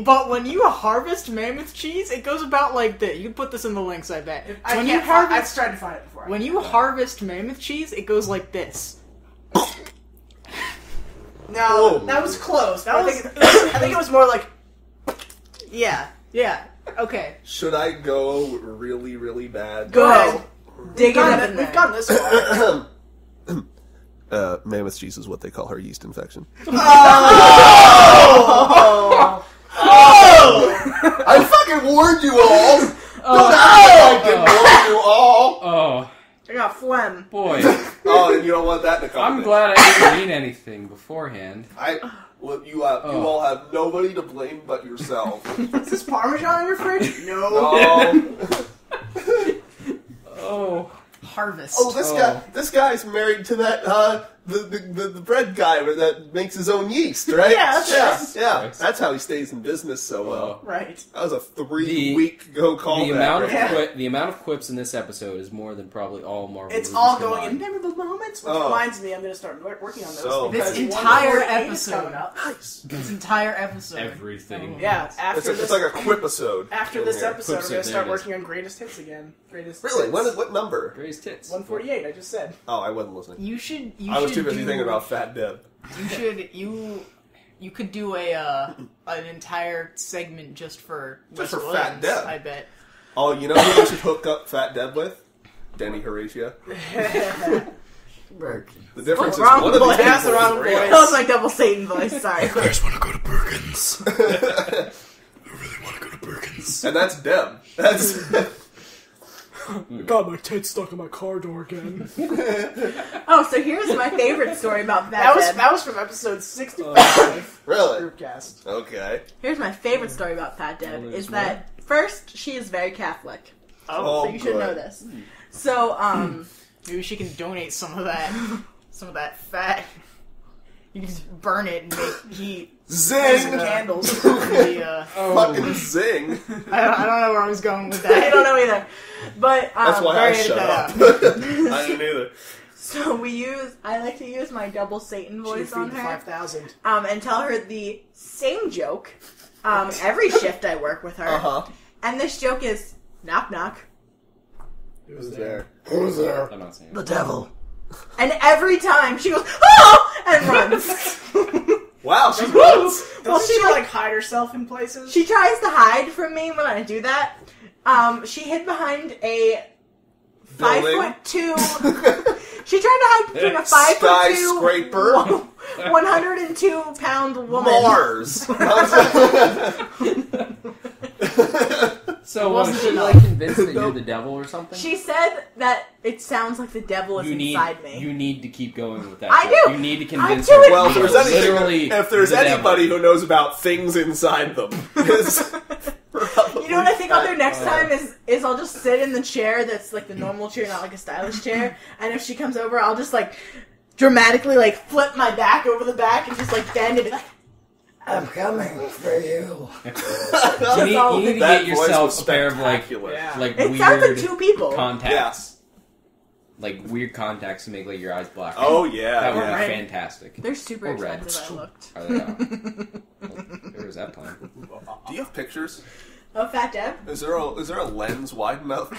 but when you harvest mammoth cheese, it goes about like this. You can put this in the links, I bet. When you I've harvest, tried to find it before. when you harvest mammoth cheese, it goes like this. No, Oh. that was close. That I think it was more like. Yeah, okay. Should I go really, really bad? Go ahead. Dig it up in We've there. gone this far. Mammoth cheese is what they call her yeast infection. I fucking warned you all! Don't act like I didn't warn you all! Oh I got phlegm. boy, Oh, and you don't want that to come. I'm glad I didn't mean anything beforehand. You all have nobody to blame but yourself. Is this Parmesan in your fridge? No. Oh. Oh, Harvest. Oh, this guy's married to that the bread guy that makes his own yeast, right? Yeah, that's yeah. That's how he stays in business so well. Right. That was a 3-week go call. The amount of quips in this episode is more than probably all Marvel. It's movies all combined. going in memorable moments, which reminds me, I'm going to start working on those. So because this entire 148 is episode. coming up. nice. This entire episode. Everything. Yeah, after It's this, like a quip-isode. after this episode, we're Quips going it, to there start it is. working on greatest hits again. Greatest Really? hits. What number? Greatest tits. 148, I just said. Oh, I wasn't listening. You should. I was too busy thinking about Fat Deb. You should. You could do an entire segment just for Just Wes for Fat Williams, Deb. I bet. Oh, you know who we should hook up Fat Deb with? Denny Horatio. The difference is Wrong one of voice. these That's the people wrong is real. voice. That was my double Satan voice. Sorry. guys want to go to Perkins? I really want to go to Perkins. And that's Deb. That's Got my tits stuck in my car door again. Oh, so here's my favorite story about Fat Deb. that was from episode 65. really Groupcast. okay. Here's my favorite story about Fat Deb is that first she is very Catholic. Oh, So you should good. know this. So Maybe she can donate some of that fat. You can just burn it and make heat. Zing! Candles. Fucking zing! I don't know where I was going with I that. don't know either. But That's why I Very shut that up. I didn't either. so I like to use my double Satan voice on her. 5,000. And tell her the same joke every shift I work with her. Uh-huh. And this joke is knock knock. Who's there? Who's there? I'm not saying The it. devil. And every time she goes, oh! And runs. Wow, she runs. Well, Doesn't she she like like hide herself in places? she tries to hide from me when I do that. She hid behind a Building. 5'2". She tried to hide between a 5'2", Skyscraper. 102-pound woman. Mars. So Wasn't was she enough. like convinced that you're the devil or something? She said that it sounds like the devil is inside me. You need to keep going with that. I joke. do. You need to convince I do her. it. Well, if you're there's literally if there's the anybody devil. who knows about things inside them, it's You know what I think I'll do next Oh. time is I'll just sit in the chair that's like the normal chair, not like a stylish chair. And if she comes over, I'll just like dramatically like flip my back over the back and just like bend it. I'm coming for you. You need to That get voice yourself was a pair of like spectacular. Yeah. like It weird sounds like two people. contacts. Like weird contacts to make like your eyes black. Oh yeah, that would yeah. be fantastic. They're super Or red. expensive. I looked. Are they not? Where was that plan? Do you have pictures? Oh, Fat Deb. Is there a lens wide enough?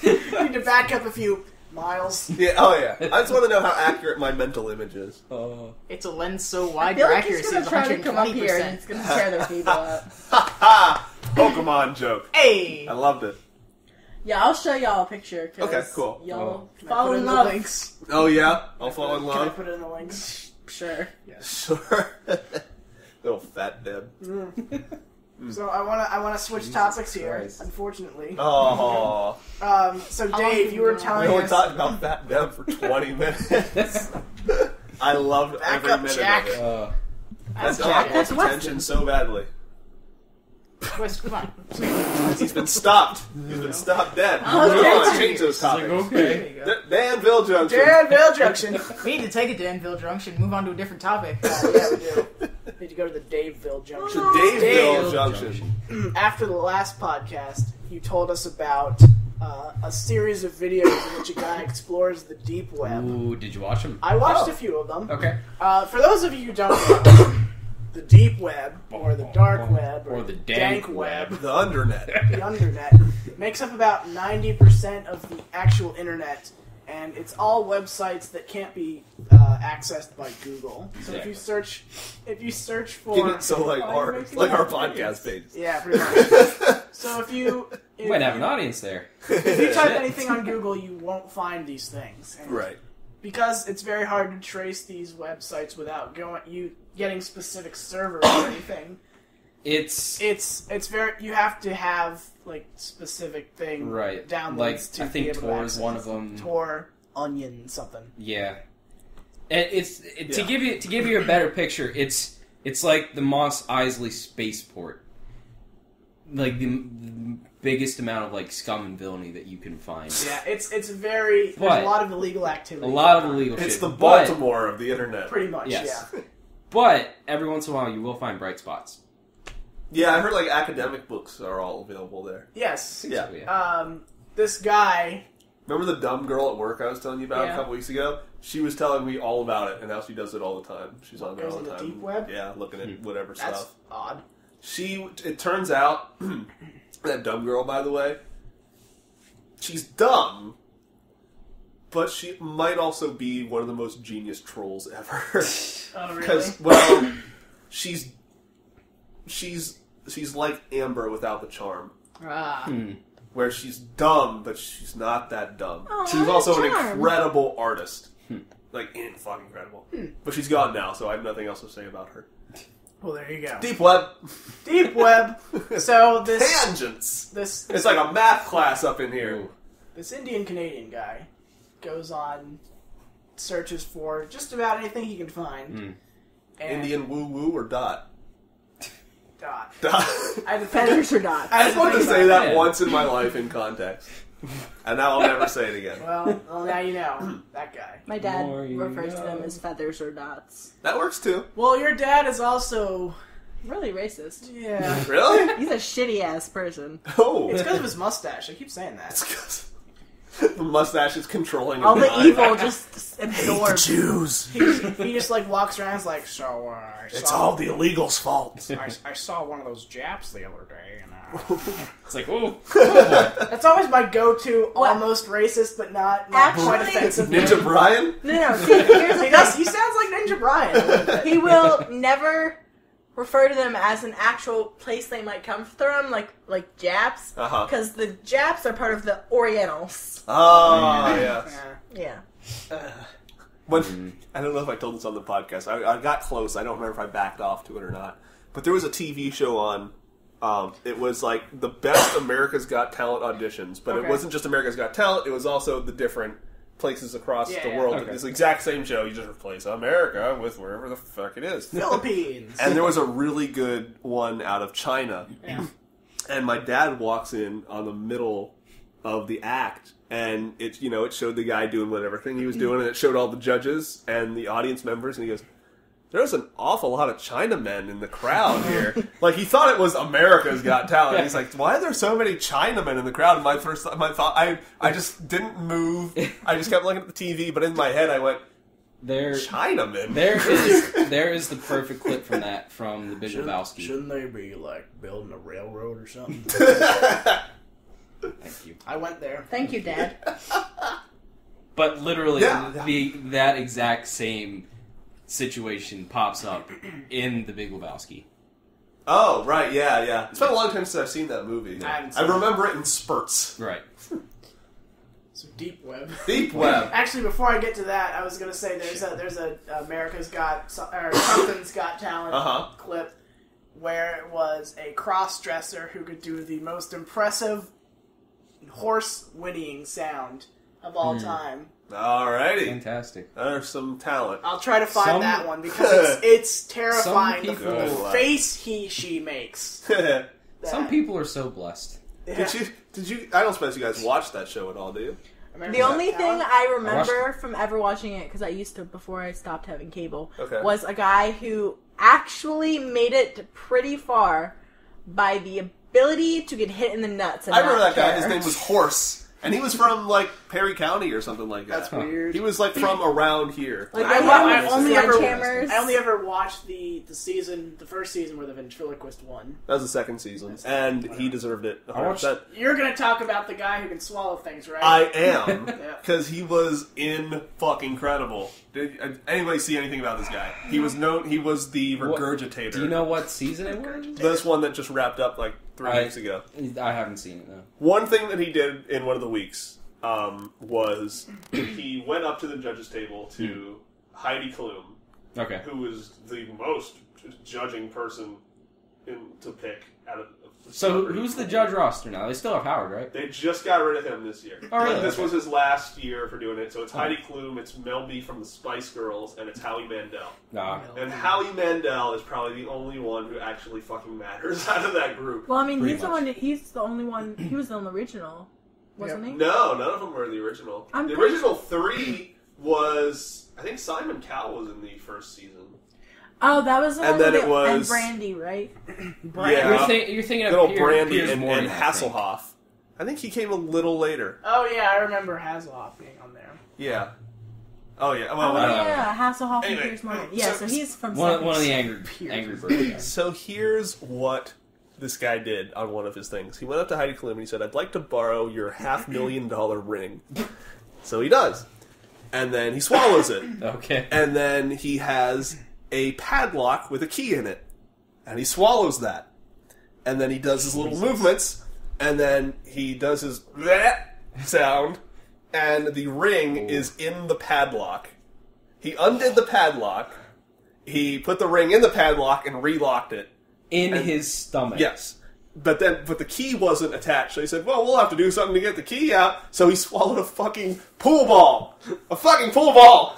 You need to back up a few miles. Yeah. Oh yeah. I just want to know how accurate my mental image is. It's a lens so I wide, feel your like he's accuracy gonna is try to come up here and 120%. he's gonna tear their people up. Ha! Pokemon joke. Hey! I loved it. Yeah, I'll show y'all a picture. 'Cause Okay, cool. Y'all Can I fall put in in the love. links? Oh yeah. I'll fall in Can I love. put it in the links? Sure. Sure. Little fat Deb. So I wanna switch topics here. Christ. Unfortunately. Oh. So How long Dave, have you you were been on? telling We only us. talked about Fat Deb for 20 minutes. I loved Back every up, minute Jack. of it. That's That dog Jack. wants That's attention so badly. Wes, come on. He's been stopped. He's been stopped dead. Oh, Come that's on, change those topics. okay. Danville Junction. Danville Junction. We need to take it to Danville Junction, move on to a different topic. Yeah, we do. Need to go to the Daveville Junction. Danville Dave. Junction. After the last podcast, you told us about a series of videos in which a guy explores the deep web. Ooh, did you watch them? I watched a few of them. Okay. For those of you who don't know, the deep web, or the dark web, Or the dank web. The Undernet. the undernet, makes up about 90% of the actual internet, and it's all websites that can't be accessed by Google. So Exactly. if you search for, So like Oh, our it makes our sense. podcast pages. yeah, pretty much. So if You you might have an audience there. if you type anything on Google, you won't find these things. And Right. because it's very hard to trace these websites without getting specific servers or anything. It's It's very you have to have like specific thing right. downloads Like to I be think able to Tor is access one it. of them. Tor, Onion, something. Yeah. And to Yeah. give you a better picture, it's like the Mos Eisley spaceport. like the biggest amount of like scum and villainy that you can find. Yeah, it's very. There's But a lot of illegal activity. A lot of illegal shit. It's the but- Baltimore of the internet. Pretty much, Yes. yeah. But every once in a while, you will find bright spots. Yeah, I heard like academic books are all available there. Yes. Yeah. So, yeah. This guy. Remember the dumb girl at work I was telling you about Yeah. a couple weeks ago? She was telling me all about it and how she does it all the time. She's on there Goes all on the the time. deep web? Yeah, looking at whatever That's stuff. odd. It turns out, that dumb girl, by the way, she's dumb, but she might also be one of the most genius trolls ever. Oh, really? Because, well, she's like Amber without the charm. Ah. Where she's dumb, but she's not that dumb. Oh, She's also an charm. incredible artist. Like, fucking incredible. But she's gone now, so I have nothing else to say about her. Well, there you go. Deep web. Deep web. So this Tangents. this It's like a math class up in here. this Indian Canadian guy goes on searches for just about anything he can find. And Indian woo woo or dot? dot. Dot. I had to think Feathers or dots? I just wanted to say about that Yeah. once in my life in context. And now I'll never say it again. Well, now you know that guy. My dad More you refers to know. them as feathers or dots. That works too. Well, your dad is also Really racist. yeah. Really? He's a shitty ass person. Oh. It's because of his mustache. I keep saying that. It's 'cause the mustache is controlling his All the mind. evil just absorbs. Jews. He just like walks around and is like, so I It's saw, all the illegals' fault. I saw one of those Japs the other day, and It's like, oh, that's always my go-to, almost racist but not quite Actually- offensive. Ninja Brian? No, see, here's the He does. thing. He sounds like Ninja Brian. a little bit. He will never refer to them as an actual place they might come from, like Japs, Uh-huh. because the Japs are part of the Orientals. Oh, yeah. Yeah. Yeah. When, I don't know if I told this on the podcast. I got close. I don't remember if I backed off to it or not. But there was a TV show on. It was like the best America's Got Talent auditions. But Okay. it wasn't just America's Got Talent. It was also the different places across Yeah, the yeah. world. Okay. It's the exact same show. You just replace America with wherever the fuck it is. Philippines. And there was a really good one out of China. Yeah. And my dad walks in on the middle of the act, and it showed the guy doing whatever thing he was doing, and it showed all the judges and the audience members, and he goes, "There's an awful lot of Chinamen in the crowd here." Like, he thought it was America's Got Talent. He's like, "Why are there so many Chinamen in the crowd?" And my thought, I just didn't move. I just kept looking at the TV, but in my head I went, Chinamen? there is the perfect clip from that from The Big Lebowski. Shouldn't they be like building a railroad or something? Thank you. I went there. Thank you, Dad. But literally, Yeah. that exact same situation pops up in The Big Lebowski. Oh, right, yeah. It's been a long time since I've seen that movie. I haven't I seen remember it in spurts. Right. So deep web. Deep web. Actually, before I get to that, I was gonna say there's a America's Got or Something's Got Talent Uh-huh. clip where it was a cross-dresser who could do the most impressive horse whinnying sound of all time. Alrighty. Fantastic. There's some talent. I'll try to find Some- that one because it's terrifying. Some The, people- the face she makes. Some people are so blessed. Yeah. Did you? I don't suppose you guys watched that show at all, do you? America's The Got only thing Talent? I remember from ever watching it, because I used to before I stopped having cable, Okay. was a guy who actually made it pretty far by the ability to get hit in the nuts. And I remember not that guy. care. His name was Horse, and he was from like Perry County or something like that. That's weird. He was like from around here. Like, I I only only ever watched the first season where the ventriloquist won. That was the second season, and he deserved it 100%. You're gonna talk about the guy who can swallow things, right? I am, Yeah. because he was in fucking incredible. Did anybody see anything about this guy? He was known. He was the regurgitator. Do you know what season it was? This one that just wrapped up like 3 weeks ago. I haven't seen it, though. One thing that he did in one of the weeks was he went up to the judges' table to Heidi Klum, Okay. who was the most judging person to pick out of. So who's the judge roster now? They still have Howard, right? They just got rid of him this year. Oh, really? This was his last year for doing it. So it's Heidi Klum, it's Mel B from the Spice Girls, and it's Howie Mandel. Nah. And Howie Mandel is probably the only one who actually fucking matters out of that group. Well, I mean, Pretty he's the one. He's the only one. He was on the original, wasn't he? No, none of them were the original. I'm The pretty- original 3 was, I think Simon Cowell was in the first season. Oh, that was the And one then with it was- and Brandy, right? Yeah. You're thinking of Good old Brandy Piers and Morgan, I think. Hasselhoff. I think he came a little later. Oh yeah, I remember Hasselhoff being on there. Yeah. Oh yeah. Oh, Well, yeah, Hasselhoff and Anyway, Piers Morgan. Yeah, so he's from One Seven. of the Angry Birds guys. So here's what this guy did on one of his things. He went up to Heidi Klum and he said, "I'd like to borrow your $500,000 ring." So he does. And then he swallows it. Okay. And then he has a padlock with a key in it. And he swallows that. And then he does his little movements. And then he does his bleh sound. And the ring is in the padlock. He undid the padlock. He put the ring in the padlock and relocked it. In his stomach. Yes. But the key wasn't attached. So he said, well, we'll have to do something to get the key out. So he swallowed a fucking pool ball. A fucking pool ball.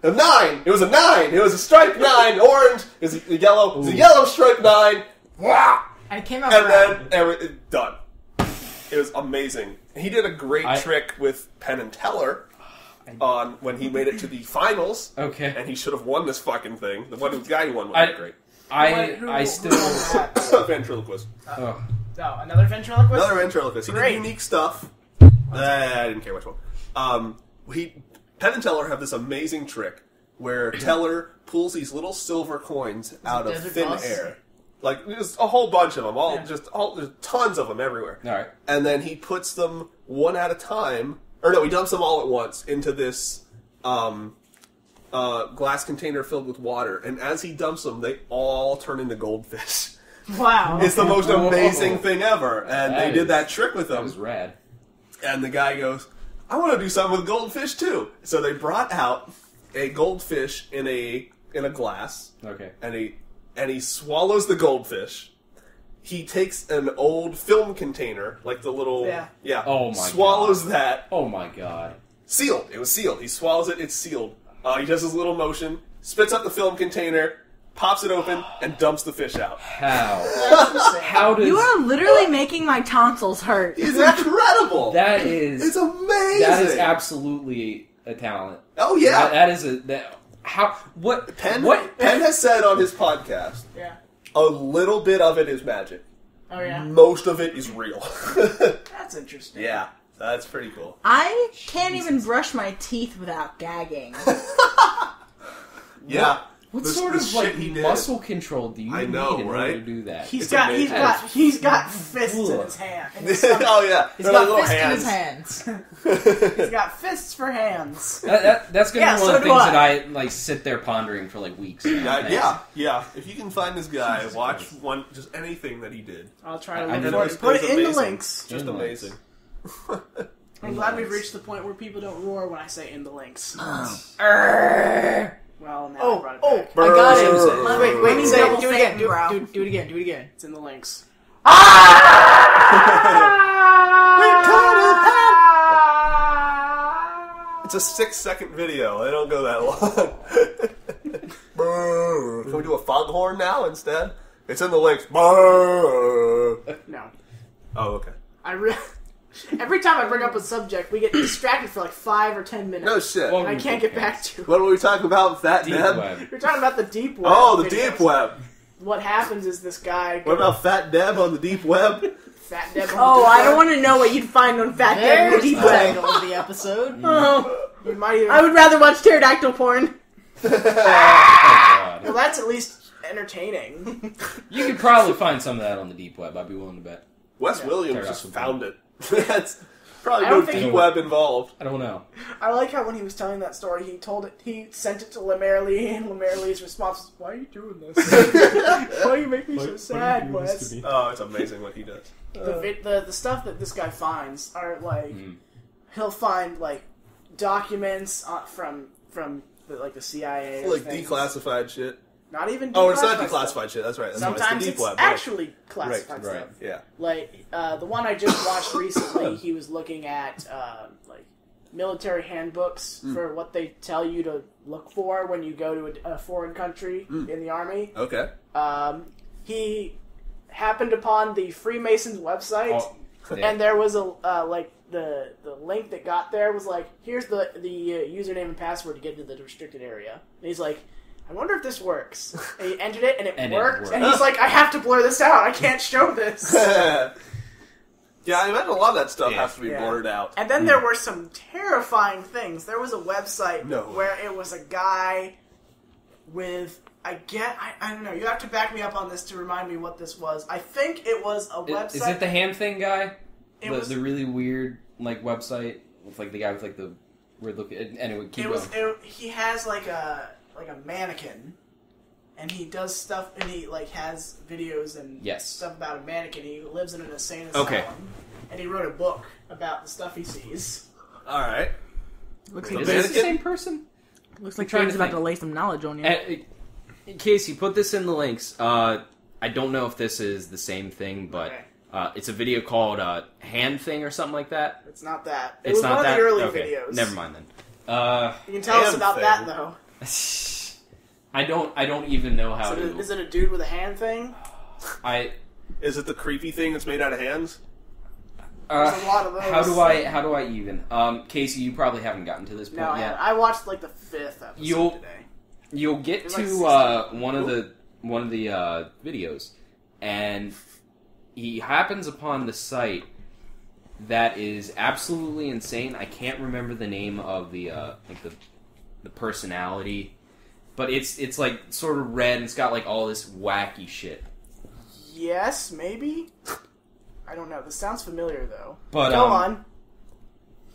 A 9. It was a 9. It was a striped 9. Orange. It was a yellow. It was a yellow striped 9. Wow. And it came out And then, done. It was amazing. He did a great trick with Penn and Teller on when he made it to the finals. Okay. And he should have won this fucking thing. The guy who won was great. I still... Ventriloquist. Oh. Oh, another ventriloquist? Another ventriloquist. He Great. did unique stuff. I didn't care which one. Penn and Teller have this amazing trick where Teller pulls these little silver coins out of desert thin bus? air. Like, there's a whole bunch of them. There's tons of them everywhere. All right. And then he puts them one at a time. Or no, he dumps them all at once into this glass container filled with water. And as he dumps them, they all turn into goldfish. Wow. It's the most amazing thing ever. And That they did is- that trick with That them. was rad. And the guy goes, I want to do something with goldfish too. So they brought out a goldfish in a glass. Okay. And he swallows the goldfish. He takes an old film container, like the little Oh my swallows God. that. Oh my god. Sealed. It was sealed. He swallows it. It's sealed. He does his little motion, spits up the film container, pops it open, and dumps the fish out. How? How does... You are literally making my tonsils hurt. It's incredible. That is... It's amazing. That is absolutely a talent. Oh yeah. That is a... That, how... What... Penn What... has said on his podcast, Yeah. a little bit of it is magic. Oh, yeah. Most of it is real. That's interesting. Yeah, that's pretty cool. I can't even brush my teeth without gagging. Yeah. What The- sort the of shit like he did. muscle control do you I need know, in order right? to do that? He's It's got amazing. he's got fists in his hand. In his stomach. Oh yeah, He's They're got like fists little in his hands. hands. He's got fists for hands. That's gonna Yeah, be one so of the do things I. that I like sit there pondering for like weeks. Yeah. If you can find this guy, Jesus watch Christ. just anything that he did. I'll try to I look did for it. it. Put it It's in the amazing. links. Just In the amazing. I'm glad we've reached the point where people don't roar when I say in the links. Well, now I brought it back. I got it. Brrr. Wait, Let me say double it. Do it say again. it, bro. Do it again. Do it again. It's in the links. It's a 6-second video. They don't go that long. Brrr. Can we do a foghorn now instead? It's in the links. Brrr. No. Oh, okay. Every time I bring up a subject, we get distracted for like 5 or 10 minutes. No shit. Well, And I can't get back to it. What were we talking about? Fat Deep Deb? web. We're talking about the deep web. Oh, the videos. deep web. What happens is this guy. What about Fat Deb on the deep web? Fat Deb? on the Oh, deep I don't web? want to know what you'd find on Fat Dead There's the Deep Web. title of the episode. Oh, You might even. I would rather watch pterodactyl porn. Oh, God. Well, that's at least entertaining. You could probably find some of that on the deep web. I'd be willing to bet. Wes Williams Turn just off the found it. That's probably I no don't think- deep web involved. I don't know. I like how when he was telling that story, he sent it to Lemairelee, and Lemaireleigh's response was, "Why are you doing this? Why you make me so sad, Wes?" Oh, it's amazing what he does. The stuff that this guy finds are like he'll find like documents from the CIA, or Like things. declassified shit. Not even declassified Oh, it's not declassified stuff. shit. That's right. That's Sometimes right. It's the deep it's web. actually classified Right. stuff. Yeah. Like, the one I just watched recently, he was looking at, like, military handbooks for what they tell you to look for when you go to a foreign country in the army. Okay. He happened upon the Freemasons website, and there was a, like, the link that got there was like, here's the username and password to get into the restricted area. And he's like, I wonder if this works. And he entered it, and it worked. And he's like, I have to blur this out. I can't show this. Yeah, I imagine a lot of that stuff has to be blurred out. And then there were some terrifying things. There was a website No. where it was a guy with, I don't know, you have to back me up on this to remind me what this was. I think it was a website. Is it the hand thing guy? It was the really weird like website with like the guy with like the weird look. Anyway, keep going. He has like a mannequin, and he does stuff, and he like has videos and stuff about a mannequin. He lives in an insane asylum, and he wrote a book about the stuff he sees. All right. Looks Is like this the same person? Looks like trying James to about think. to lay some knowledge on you. Casey, put this in the links. I don't know if this is the same thing, but it's a video called Hand Thing or something like that. It's not that. It It's was not one that? of the early Okay, videos. never mind then. You can tell us Hand about thing. that though. I don't even know how to. Is it a dude with a hand thing? Is it the creepy thing that's made out of hands? There's a lot of those. How do I even? Casey, you probably haven't gotten to this point No, yet. I watched like the 5th episode today. You'll get There's to like one of the videos, and he happens upon the site that is absolutely insane. I can't remember the name of the personality, but it's like sort of red and it's got like all this wacky shit. Yes, maybe. I don't know. This sounds familiar though. But go on.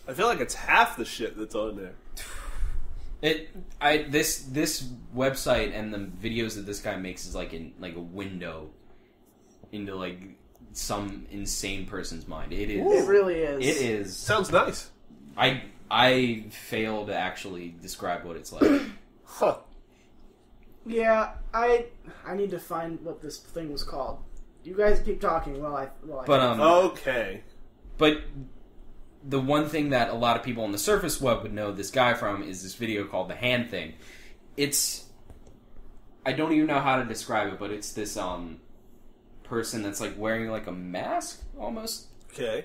I feel like it's half the shit that's on there. This website and the videos that this guy makes is like in like a window into like some insane person's mind. It is. It really is. It is. Sounds nice. I fail to actually describe what it's like. Huh. Yeah, I need to find what this thing was called. You guys keep talking while I. But Okay. But the one thing that a lot of people on the surface web would know this guy from is this video called The Hand Thing. I don't even know how to describe it, but it's this person that's like wearing like a mask almost. Okay.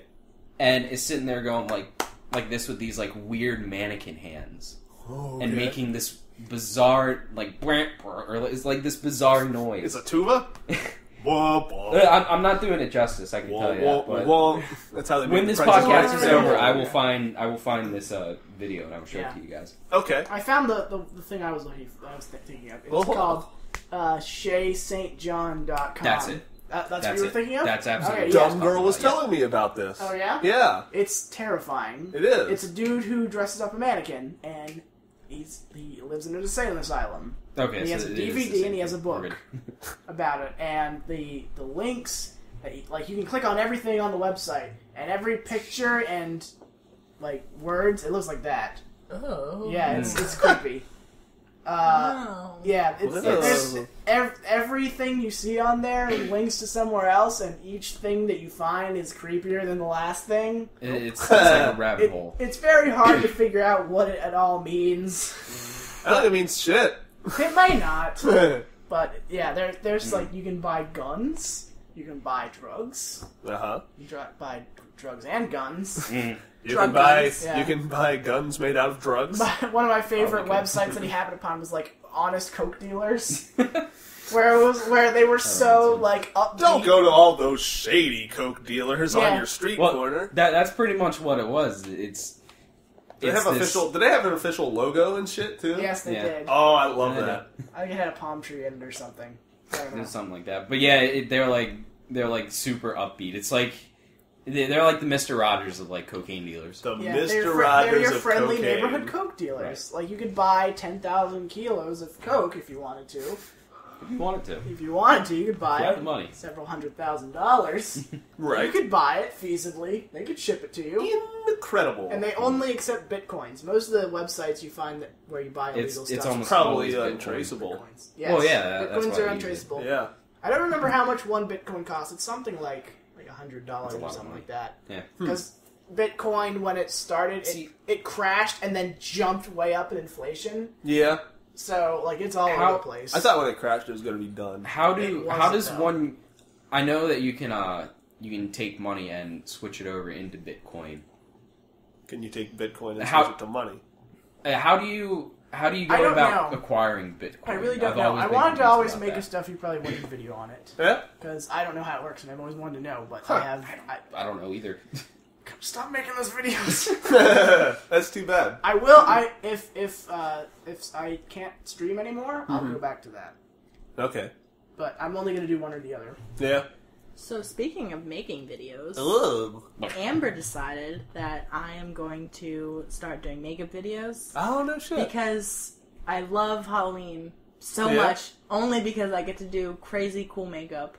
And is sitting there going like this with these like weird mannequin hands. And making this bizarre like or it's like this bizarre noise. It's a tuba? I'm not doing it justice, I can tell you that. But that's how they when make this the prices podcast right. is over, I will find this video and I will show it to you guys. Okay. I found the thing I was thinking of. It's called ShaySt.John.com. That's it. That's what you were thinking of? That's absolutely Okay, what I Dumb girl was telling me about this. Oh yeah? Yeah. It's terrifying. It is. It's a dude who dresses up a mannequin and he lives in an insane asylum. Okay, And he has so a it is the DVD same and he has a thing. book We're good. about it, and the links that you can click on everything on the website, and every picture and like words, it looks like that. Oh. Yeah, it's creepy. No. Yeah, there's everything you see on there links to somewhere else, and each thing that you find is creepier than the last thing. It's like a rabbit hole. It's very hard to figure out what it at all means. I don't think it means shit. It may not, but yeah, there's like you can buy guns, you can buy drugs, Uh-huh. you buy drugs and guns. You Drug can buy guns, yeah. you can buy guns made out of drugs. One of my favorite Oh, okay. websites that he happened upon was like honest coke dealers, where they were so like upbeat. Don't go to all those shady coke dealers Yeah. on your street Well, corner. that's pretty much what it was. Do they have Did they have an official logo and shit too? Yes, they Yeah. did. Oh, I love that. I think it had a palm tree in it or something. I don't know. Something like that. But yeah, they're like super upbeat. It's like they're like the Mr. Rogers of like cocaine dealers. The Yeah, Mr. they're Rogers your of friendly cocaine. neighborhood coke dealers. Like you could buy 10,000 kilos of coke if you wanted to. If you wanted to. If you wanted to, you could buy You have it. the money. Several $100,000. Right. You could buy it feasibly. They could ship it to you. Incredible. And they only accept bitcoins. Most of the websites you find that where you buy illegal It's stuff. almost probably always Bitcoin. untraceable. Bitcoins. Yes. Well, yeah, that's Bitcoins why are I use it. untraceable. Yeah. I don't remember how much one Bitcoin costs. It's something like $100 That's a or lot of something money. like that. Yeah. Because Bitcoin, when it started, See- it crashed and then jumped way up in inflation. Yeah. So, like, it's all over the place. I thought when it crashed it was going to be done. How wasn't, does though. one? I know that you can take money and switch it over into Bitcoin. Can you take Bitcoin and How- switch it to money? How do you I go don't about know. acquiring Bitcoin? I really don't I've know. always I been wanted to curious always about make that. a Stuffy Probably Wouldn't video on it. Yeah. Because I don't know how it works and I've always wanted to know, but Huh. I don't know either. Stop making those videos. That's too bad. I will. If I can't stream anymore, I'll Mm-hmm. go back to that. Okay. But I'm only going to do one or the other. Yeah. So speaking of making videos, Ugh. Amber decided that I am going to start doing makeup videos Oh, no shit. because I love Halloween so Yeah. much, only because I get to do crazy cool makeup.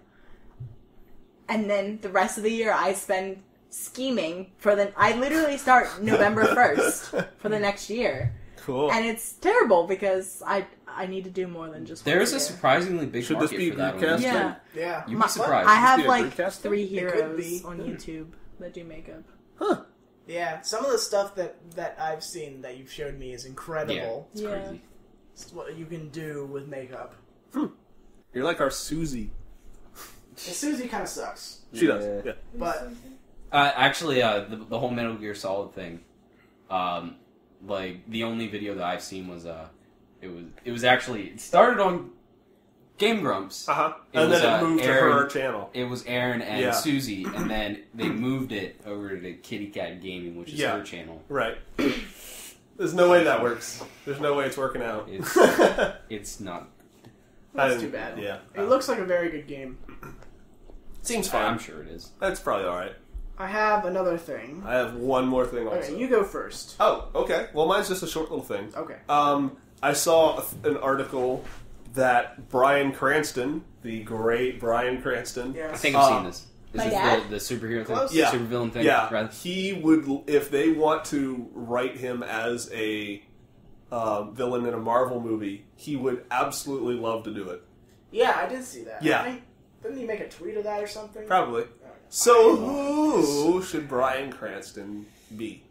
And then the rest of the year I spend scheming I literally start November 1st for the next year. Cool. And it's terrible because I need to do more than just one There's a year. surprisingly big Should this market be for that. Groupcast? Yeah. Yeah. You'd be surprised. I have be a like broadcast thing? 3 It could heroes be. on YouTube that do makeup. Huh. Yeah. Some of the stuff that I've seen that you've showed me is Yeah, incredible. it's Yeah. crazy. It's what you can do with makeup. You're like our Susie. Well, Susie kind of sucks. She does. Yeah. But Actually, the whole Metal Gear Solid thing, like the only video that I've seen was it started on Game Grumps. Uh-huh. It And was, then it moved to Aaron- her channel. It was Aaron and Yeah. Susie, and then they moved it over to Kitty Cat Gaming, which is Yeah. her channel. Right. There's no way that works. There's no way it's working out. It's not. that's too bad. Yeah. It looks like a very good game. Seems fine. I'm sure it is. That's probably alright. I have another thing. I have one more thing also. Okay, you go first. Oh, okay. Well, mine's just a short little thing. Okay. I saw an article that Bryan Cranston, the great Bryan Cranston, Yes. I think I've seen this. Is My this dad? the superhero thing? Close. Yeah. Supervillain thing? yeah, rather? he would, if they want to write him as a villain in a Marvel movie, he would absolutely love to do it. Yeah, I did see that. Yeah. Didn't he make a tweet of that or something? Probably. So who should Bryan Cranston be?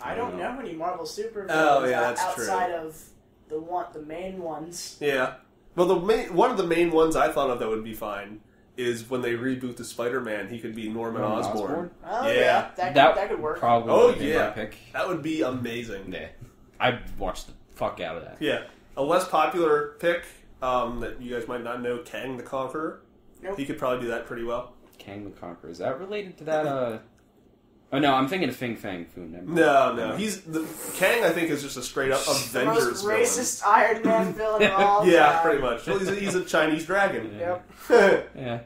I don't know any Marvel supervillains Oh, yeah, that's true. outside of the main ones. Yeah. Well, one of the main ones I thought of that would be fine is when they reboot the Spider-Man, he could be Norman Osborn. Oh Yeah. yeah, that could work. Probably Oh, would be yeah. my pick. That would be amazing. Yeah. I'd watch the fuck out of that. Yeah. A less popular pick that you guys might not know, Kang the Conqueror. Nope. He could probably do that pretty well. Kang the Conqueror. Is that related to that? Oh no, I'm thinking of Fing Fang Foom. Never mind. No. Kang, I think, is just a straight up The Avengers most racist Iron Man villain of all villain. Yeah, time. pretty much. Well, he's a Chinese dragon. Yep. Yeah.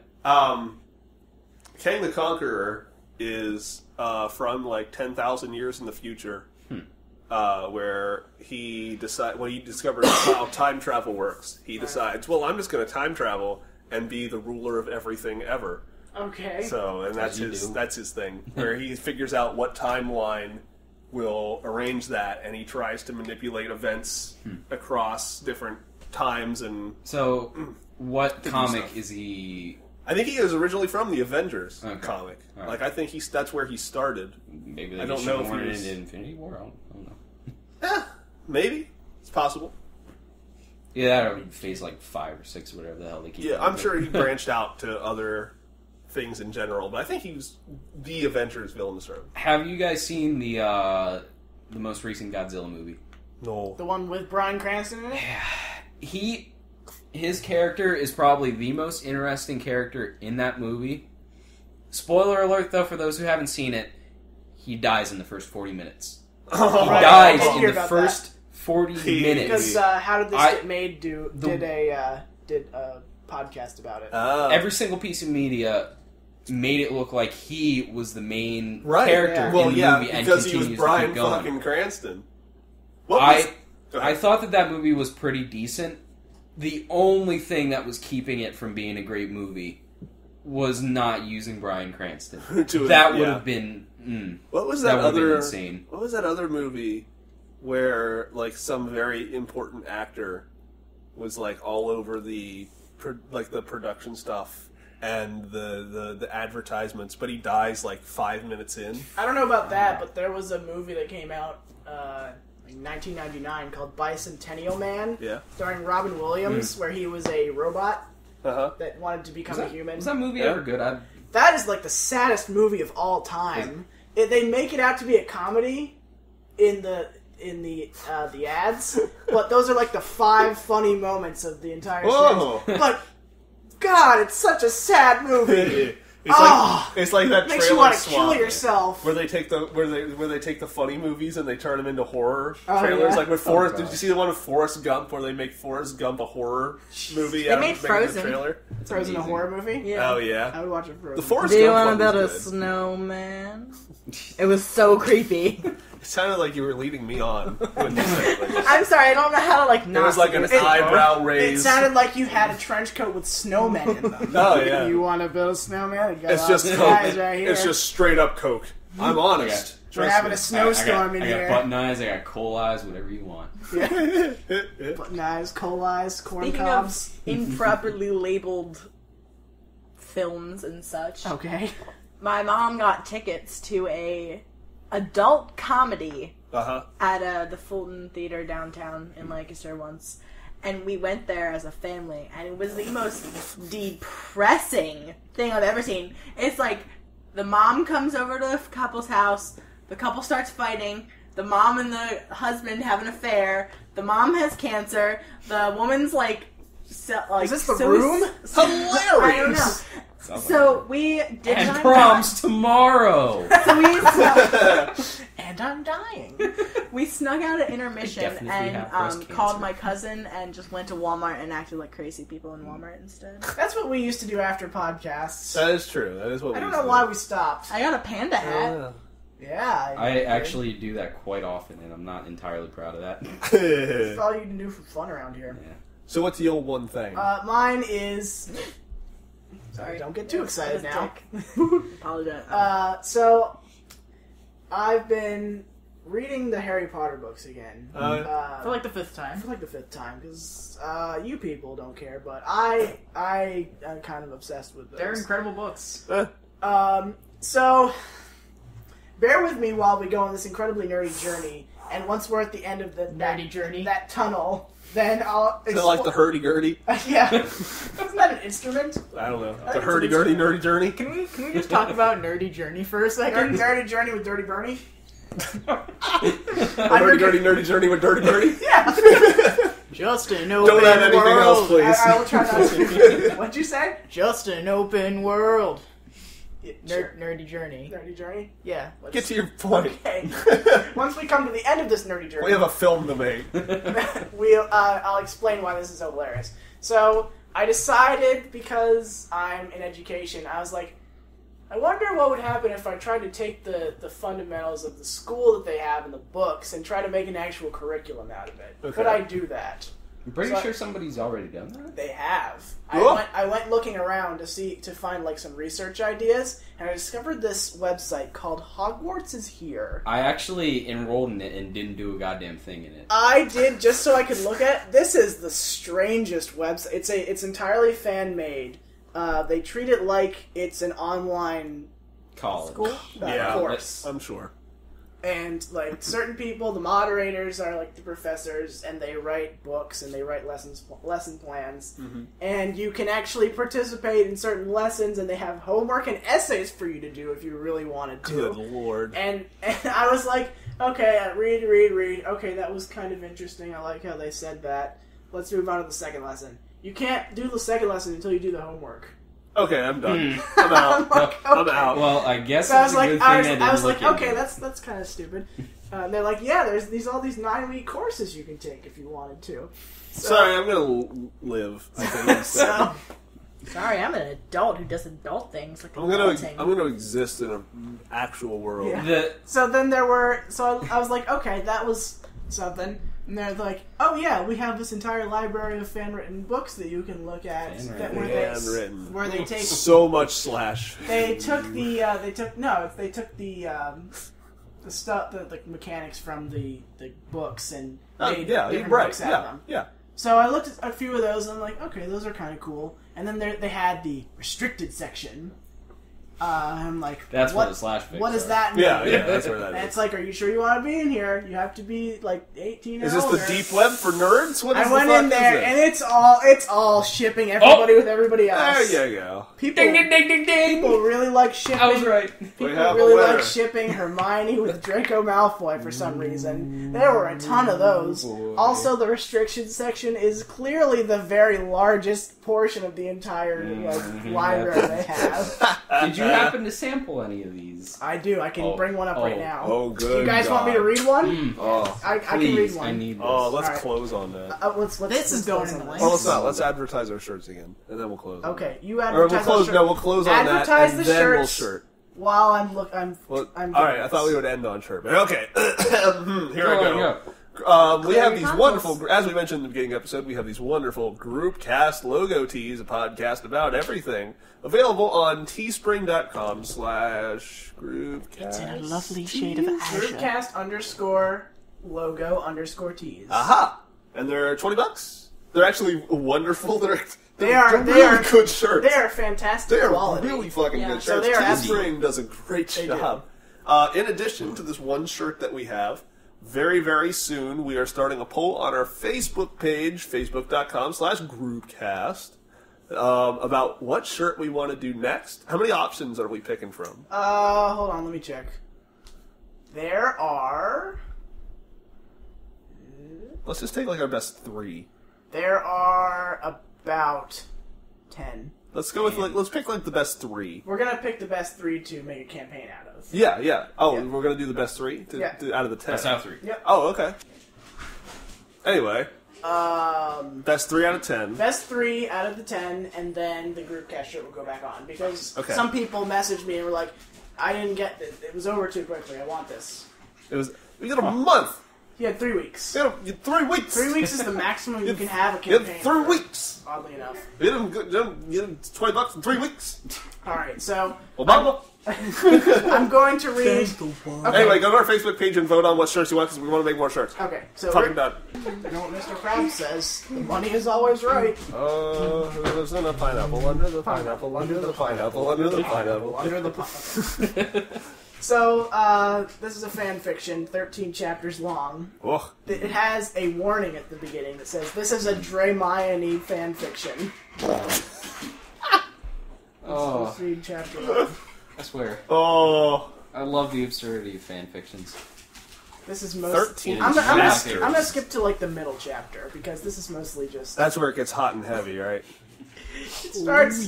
Kang the Conqueror is from like 10,000 years in the future, where when he discovers how time travel works, he decides, well, I'm just going to time travel and be the ruler of everything ever. Okay. So, and that's you his do. that's his thing, where he figures out what timeline will arrange that, and he tries to manipulate events across different times. And So, what do comic stuff. is he? I think he is originally from the Avengers Okay. comic. All right. Like, I think that's where he started. Maybe they I don't just know if shoehorned he it was- into Infinity War. I don't know. Maybe it's possible. Yeah, that or Phase like 5 or 6 or whatever the hell they keep. Yeah, calling I'm it. sure he branched out to other things in general, but I think he was the Avengers villain to start. Have you guys seen the most recent Godzilla movie? No. The one with Bryan Cranston in it? His character is probably the most interesting character in that movie. Spoiler alert, though, for those who haven't seen it, he dies in the first 40 minutes. He Right, dies I did in hear the about first 40 minutes. Because how did this get made? Did a podcast about it? Every single piece of media made it look like he was the main right. character Well, in the yeah, movie and because he continues was to Bryan keep going. fucking Cranston. Go ahead. I thought that movie was pretty decent. the only thing that was keeping it from being a great movie was not using Bryan Cranston. That would have been... what was that other... insane. What was that other movie where, like, some very important actor was, like, all over the production stuff and the advertisements, but he dies, like, 5 minutes in? I don't know about that, but there was a movie that came out in 1999 called Bicentennial Man, starring Robin Williams, where he was a robot that wanted to become a human. Was that movie ever good? That is like the saddest movie of all time. They make it out to be a comedy in the ads, but those are like the 5 funny moments of the entire series. But God, it's such a sad movie. It's like that makes trailer you want to swap kill yourself. where they take the funny movies and they turn them into horror trailers. Like with Forrest, did you see the one with Forrest Gump where they make Forrest Gump a horror movie? They made Frozen. Trailer. Frozen a horror movie? Yeah. Oh yeah, I would watch it. Frozen. The Forrest Do you Gump want to one build a was good. snowman? It was so creepy. It sounded like you were leading me on when you said it. Like, I'm sorry, I don't know how to like not. there was like an eyebrow raise. It sounded like you had a trench coat with snowmen in them. Oh yeah. You want to build a snowman? It's just Coke. Guys right here. It's just straight up Coke. I'm honest. We're Trust having me. a snowstorm in I here. got button eyes, I got coal eyes, whatever you want. Button eyes, coal eyes, corn Speaking cobs. of improperly labeled films and such, Okay. my mom got tickets to a adult comedy at the Fulton Theater downtown in Lancaster once, and we went there as a family, and it was the most depressing thing I've ever seen. It's like the mom comes over to the couple's house, the couple starts fighting, the mom and the husband have an affair, the mom has cancer, the woman's like Is this the room? Hilarious. I don't know. So we did And not. prom's tomorrow! So we And I'm dying. we snuck out at intermission definitely have breast and called cancer. my cousin and just went to Walmart and acted like crazy people in Walmart instead. That's what we used to do after podcasts. That is true. That is what I don't we know used why to we stopped. I got a panda hat. Yeah. I actually do that quite often, and I'm not entirely proud of that. That's all you can do for fun around here. Yeah. So what's the old one thing? Mine is... Sorry. Don't get too excited now. Apologize. So, I've been reading the Harry Potter books again. For like the 5th time. For like the 5th time, because you people don't care, but I am kind of obsessed with those. They're incredible books. So, bear with me while we go on this incredibly nerdy journey, and once we're at the end of the Nerdy journey. that tunnel, then I'll... Is it like the hurdy-gurdy? Yeah. Isn't that an instrument? I don't know. think The it's hurdy-gurdy, nerdy journey? Can we just talk about Nerdy Journey for a second? Nerdy journey with Dirty Bernie? Hurdy-gurdy, nerdy journey with Dirty Birdie? Yeah. Just an open Don't add anything world. else, please. I will try not to. What'd you say? Just an open world. Sure. Nerdy Journey. Nerdy journey? Yeah. Get to your point. Okay. Once we come to the end of this nerdy journey, We have a film to make. I'll explain why this is so hilarious. So, I decided, because I'm in education, I was like, I wonder what would happen if I tried to take the fundamentals of the school that they have in the books and try to make an actual curriculum out of it. Okay. Could I do that? I'm pretty So- sure somebody's already done that. They have. Cool. I went looking around to find like some research ideas, and I discovered this website called Hogwarts is Here. I actually enrolled in it and didn't do a goddamn thing in it. I did just so I could look at it. This is the strangest website. It's entirely fan made. They treat it like it's an online College. course. I'm sure. And, like, certain people, the moderators are, like, the professors, and they write books, and they write lesson plans. Mm-hmm. And you can actually participate in certain lessons, and they have homework and essays for you to do if you really wanted to. Good lord. And I was like, okay, read. Okay, that was kind of interesting. I like how they said that. Let's move on to the second lesson. You can't do the second lesson until you do the homework. Okay, I'm done. I'm out. I'm out. Well, I guess So I it's was a good like, thing I was didn't like, look okay, into. that's kind of stupid. And they're like, yeah, there's all these 9-week courses you can take if you wanted to. So, Sorry, I'm gonna live. I think instead. so Sorry, I'm an adult who does adult things like I'm gonna exist in an actual world. Yeah. The then there were. So I was like, okay, that was something. And they're like, "Oh yeah, we have this entire library of fan-written books that you can look at." Handwritten. Where they take So much slash. They took the stuff, the mechanics from the books and made different books out of them. Yeah. So I looked at a few of those and I'm like, okay, those are kind of cool. And then they had the restricted section. I'm like, That's where the slash pics what does are. that mean? Yeah, that's where that And is. it's like, are you sure you want to be in here? You have to be like 18 Is and this older. the deep web for nerds? What is I went the fuck in there is and it? it's all shipping everybody with everybody else. There you go. People, Ding, ding, ding, ding, ding! people really like shipping. I was right. People We have a really winner. like shipping Hermione with Draco Malfoy for some reason. There were a ton of those. Boy. Also, the restrictions section is clearly the very largest portion of the entire library they have. Did you happen to sample any of these? I do. I can bring one up right now. Oh, good. You guys want me to read one? Oh, I can read Please, one. I need this. oh, let's Alright. close on that. Let's This is going in the on link. Well, let's not. Let's advertise our shirts again, and then we'll close. on Okay, you that. Or advertise we'll close. the No, we'll close on that, Advertise and the then we'll shirts. shirt. While I'm look, I'm. Well, I'm all right. doing I thought this. we would end on shirt, but okay. Here I Go go. on, We have Clear these your wonderful, as we mentioned in the beginning of the episode, we have these wonderful group cast logo tees, a podcast about everything, available on teespring.com/groupcast. It's in a lovely shade of azure. Groupcast_logo_tees. Aha! And they're $20. They're actually wonderful. They are really good shirts. They are fantastic They are quality. really fucking good So shirts. they are Teespring does a great They job. In addition to this one shirt that we have, very, very soon we are starting a poll on our Facebook page, facebook.com/groupcast, about what shirt we want to do next. How many options are we picking from? Hold on, let me check. There are Let's just take like our best 3. about 10. Let's go with let's pick like the best 3. We're gonna pick the best 3 to make a campaign out of. Yeah. Oh, Yeah. we're gonna do the best 3 out of the 10. That's how 3. Yep. Oh, okay. Anyway, best 3 out of 10. Best 3 out of the 10, and then the group cast shirt will go back on because Okay. some people messaged me and were like, "I didn't get this. It was over too quickly. I want this." We got a month. You had 3 weeks. You got 3 weeks. 3 weeks is the maximum you can have a You had campaign. 3 for, weeks. Oddly enough. You didn't $20 in 3 weeks. All right, so Obama. I'm going to read. Okay. Anyway, go to our Facebook page and vote on what shirts you want because we want to make more shirts. Okay, so Fucking done. you know what Mr. Krabs says: the money is always right. Who lives in a pineapple under the pineapple under the pineapple under the pineapple? Under the So, this is a fan fiction, 13 chapters long. Ugh. It has a warning at the beginning that says, "This is a Draymione fan fiction." Oh, Let's read chapter 1. I swear. Oh. I love the absurdity of fan fictions. This is most. 13 I'm chapters. gonna skip to like the middle chapter because this is mostly just. That's where it gets hot and heavy, right? It starts.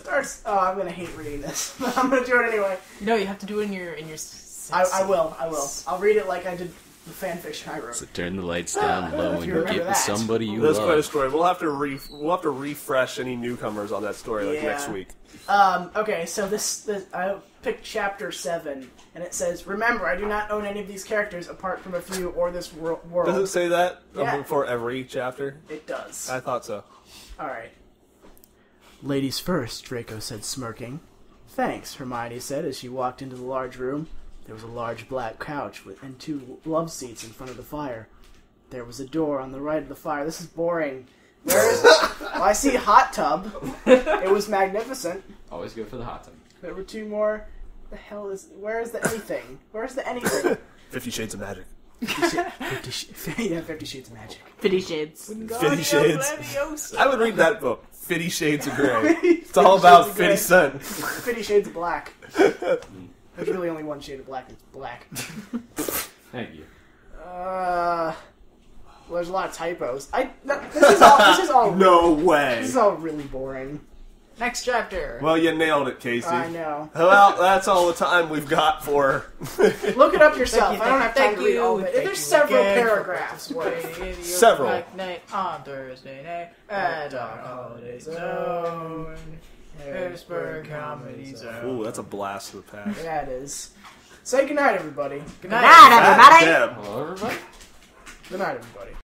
Starts. Oh, I'm gonna hate reading this, but I'm gonna do it anyway. No, you have to do it in your. I will. I'll read it like I did the fan fiction I wrote. So turn the lights down low If and you get remember with that. somebody you That's quite a love. story. We'll have to refresh any newcomers on that story like Yeah. next week. Okay, so this I picked chapter 7, and it says, "Remember, I do not own any of these characters apart from a few or this world." Does it say that Yeah. before every chapter? It does. I thought so. Alright. Ladies first, Draco said, smirking. Thanks, Hermione said as she walked into the large room. There was a large black couch and 2 love seats in front of the fire. There was a door on the right of the fire. This is boring. Where is... Well, I see hot tub. It was magnificent. Always go for the hot tub. There were 2 more. The hell is... Where is the anything? Where's the anything? 50 Shades of Magic. 50 Shades of Magic. 50 Shades. 50 Shades. Leviosa. I would read that book. 50 Shades of Grey. It's all about 50 Cent. 50 Shades of Black. There's really only one shade of black. It's black. Thank you. Well, there's a lot of typos. This is all. No way. This is all really boring. Next chapter. Well, you nailed it, Casey. I know. Well, that's all the time we've got for... Look it up yourself. Thank you, I don't have time thank to read you, all of it. thank There's you several again for paragraphs worth. Several. Black night on Thursday night at our holiday zone. Harrisburg Comedy Zone. Ooh, that's a blast of the past. Yeah, it is. Say goodnight, everybody. Good night. Night, everybody! Deb. Hello, everybody. Good night, everybody.